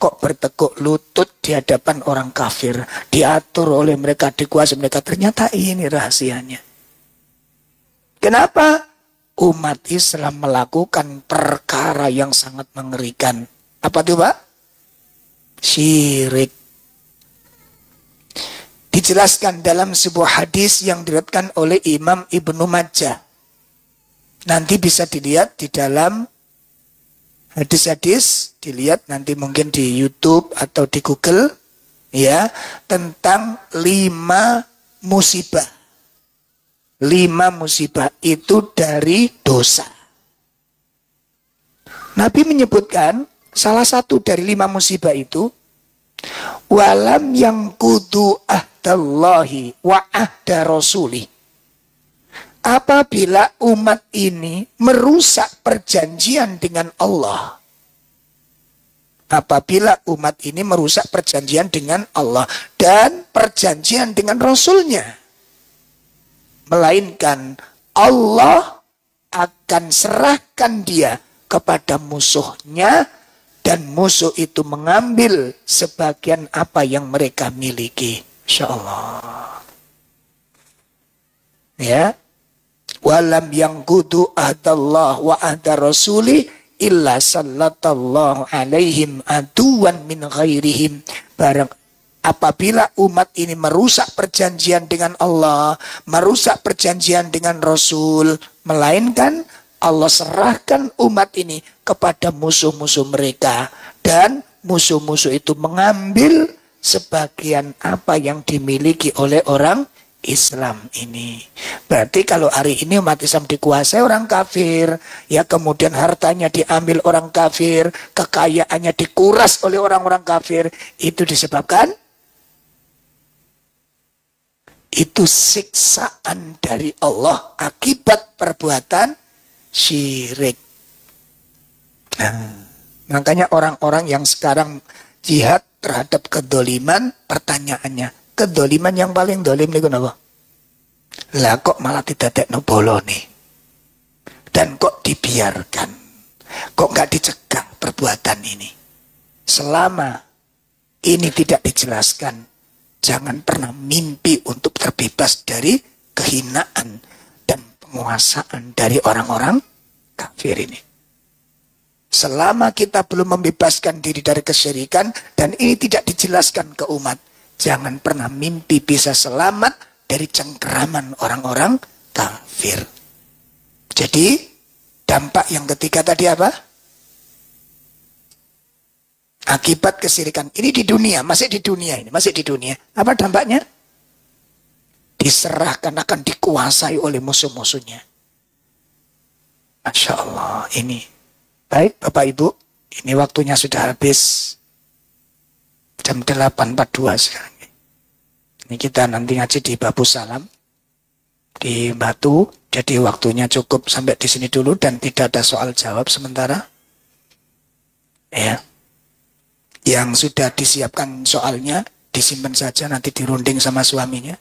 kok bertekuk lutut di hadapan orang kafir. Diatur oleh mereka, dikuasai mereka. Ternyata ini rahasianya. Kenapa? Umat Islam melakukan perkara yang sangat mengerikan. Apa itu, Pak? Syirik. Dijelaskan dalam sebuah hadis yang diriwayatkan oleh Imam Ibnu Majah. Nanti bisa dilihat di dalam hadis-hadis, dilihat nanti mungkin di YouTube atau di Google, ya, tentang 5 musibah. 5 musibah itu dari dosa. Nabi menyebutkan salah satu dari 5 musibah itu, walam yang kudu ahdallahi wa ahda rasulih. Apabila umat ini merusak perjanjian dengan Allah. Apabila umat ini merusak perjanjian dengan Allah dan perjanjian dengan Rasulnya. Melainkan Allah akan serahkan dia kepada musuhnya dan musuh itu mengambil sebagian apa yang mereka miliki. Insyaallah. Ya. Walam yang kudu ahdallah wa ahda rasuli illa sallatallahu alaihim aduwan min ghairihim. Barang apabila umat ini merusak perjanjian dengan Allah, merusak perjanjian dengan Rasul, melainkan Allah serahkan umat ini kepada musuh-musuh mereka. Dan musuh-musuh itu mengambil sebagian apa yang dimiliki oleh orang Islam ini. Berarti kalau hari ini umat Islam dikuasai orang kafir, ya kemudian hartanya diambil orang kafir, kekayaannya dikuras oleh orang-orang kafir, itu disebabkan itu siksaan dari Allah akibat perbuatan syirik. Nah, makanya orang-orang yang sekarang jihad terhadap kedoliman, pertanyaannya, kedoliman yang paling dolim niku napa? Lah kok malah didadekno bolone? Dan kok dibiarkan? Kok nggak dicegah perbuatan ini? Selama ini tidak dijelaskan, jangan pernah mimpi untuk terbebas dari kehinaan dan penguasaan dari orang-orang kafir ini. Selama kita belum membebaskan diri dari kesyirikan dan ini tidak dijelaskan ke umat, jangan pernah mimpi bisa selamat dari cengkeraman orang-orang kafir. Jadi dampak yang ketiga tadi apa? Akibat kesyirikan. Ini di dunia, masih di dunia ini, masih di dunia. Apa dampaknya? Diserahkan, akan dikuasai oleh musuh-musuhnya. Masya Allah, ini. Baik Bapak Ibu, ini waktunya sudah habis. Jam 8.42 sekarang. Ini kita nanti ngaji di Babus Salam di Batu. Jadi waktunya cukup sampai di sini dulu dan tidak ada soal jawab sementara. Ya. Yang sudah disiapkan soalnya disimpan saja, nanti dirunding sama suaminya.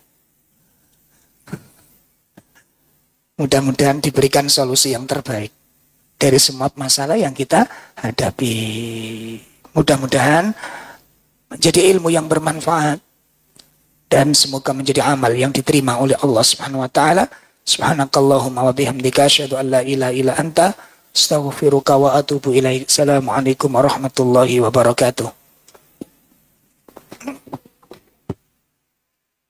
Mudah-mudahan diberikan solusi yang terbaik dari semua masalah yang kita hadapi. Mudah-mudahan menjadi ilmu yang bermanfaat dan semoga menjadi amal yang diterima oleh Allah Subhanahu wa taala. Subhanakallahumma wa bihamdika asyhadu an la ilaha illa anta astaghfiruka wa atubu ilaik. Assalamualaikum warahmatullahi wabarakatuh.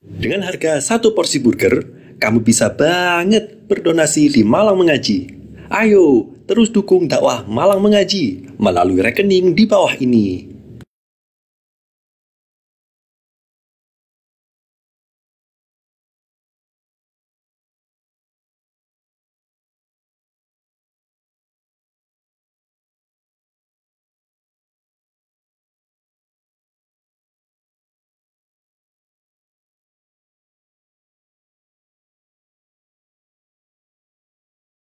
Dengan harga 1 porsi burger, kamu bisa banget berdonasi di Malang Mengaji. Ayo, terus dukung dakwah Malang Mengaji melalui rekening di bawah ini.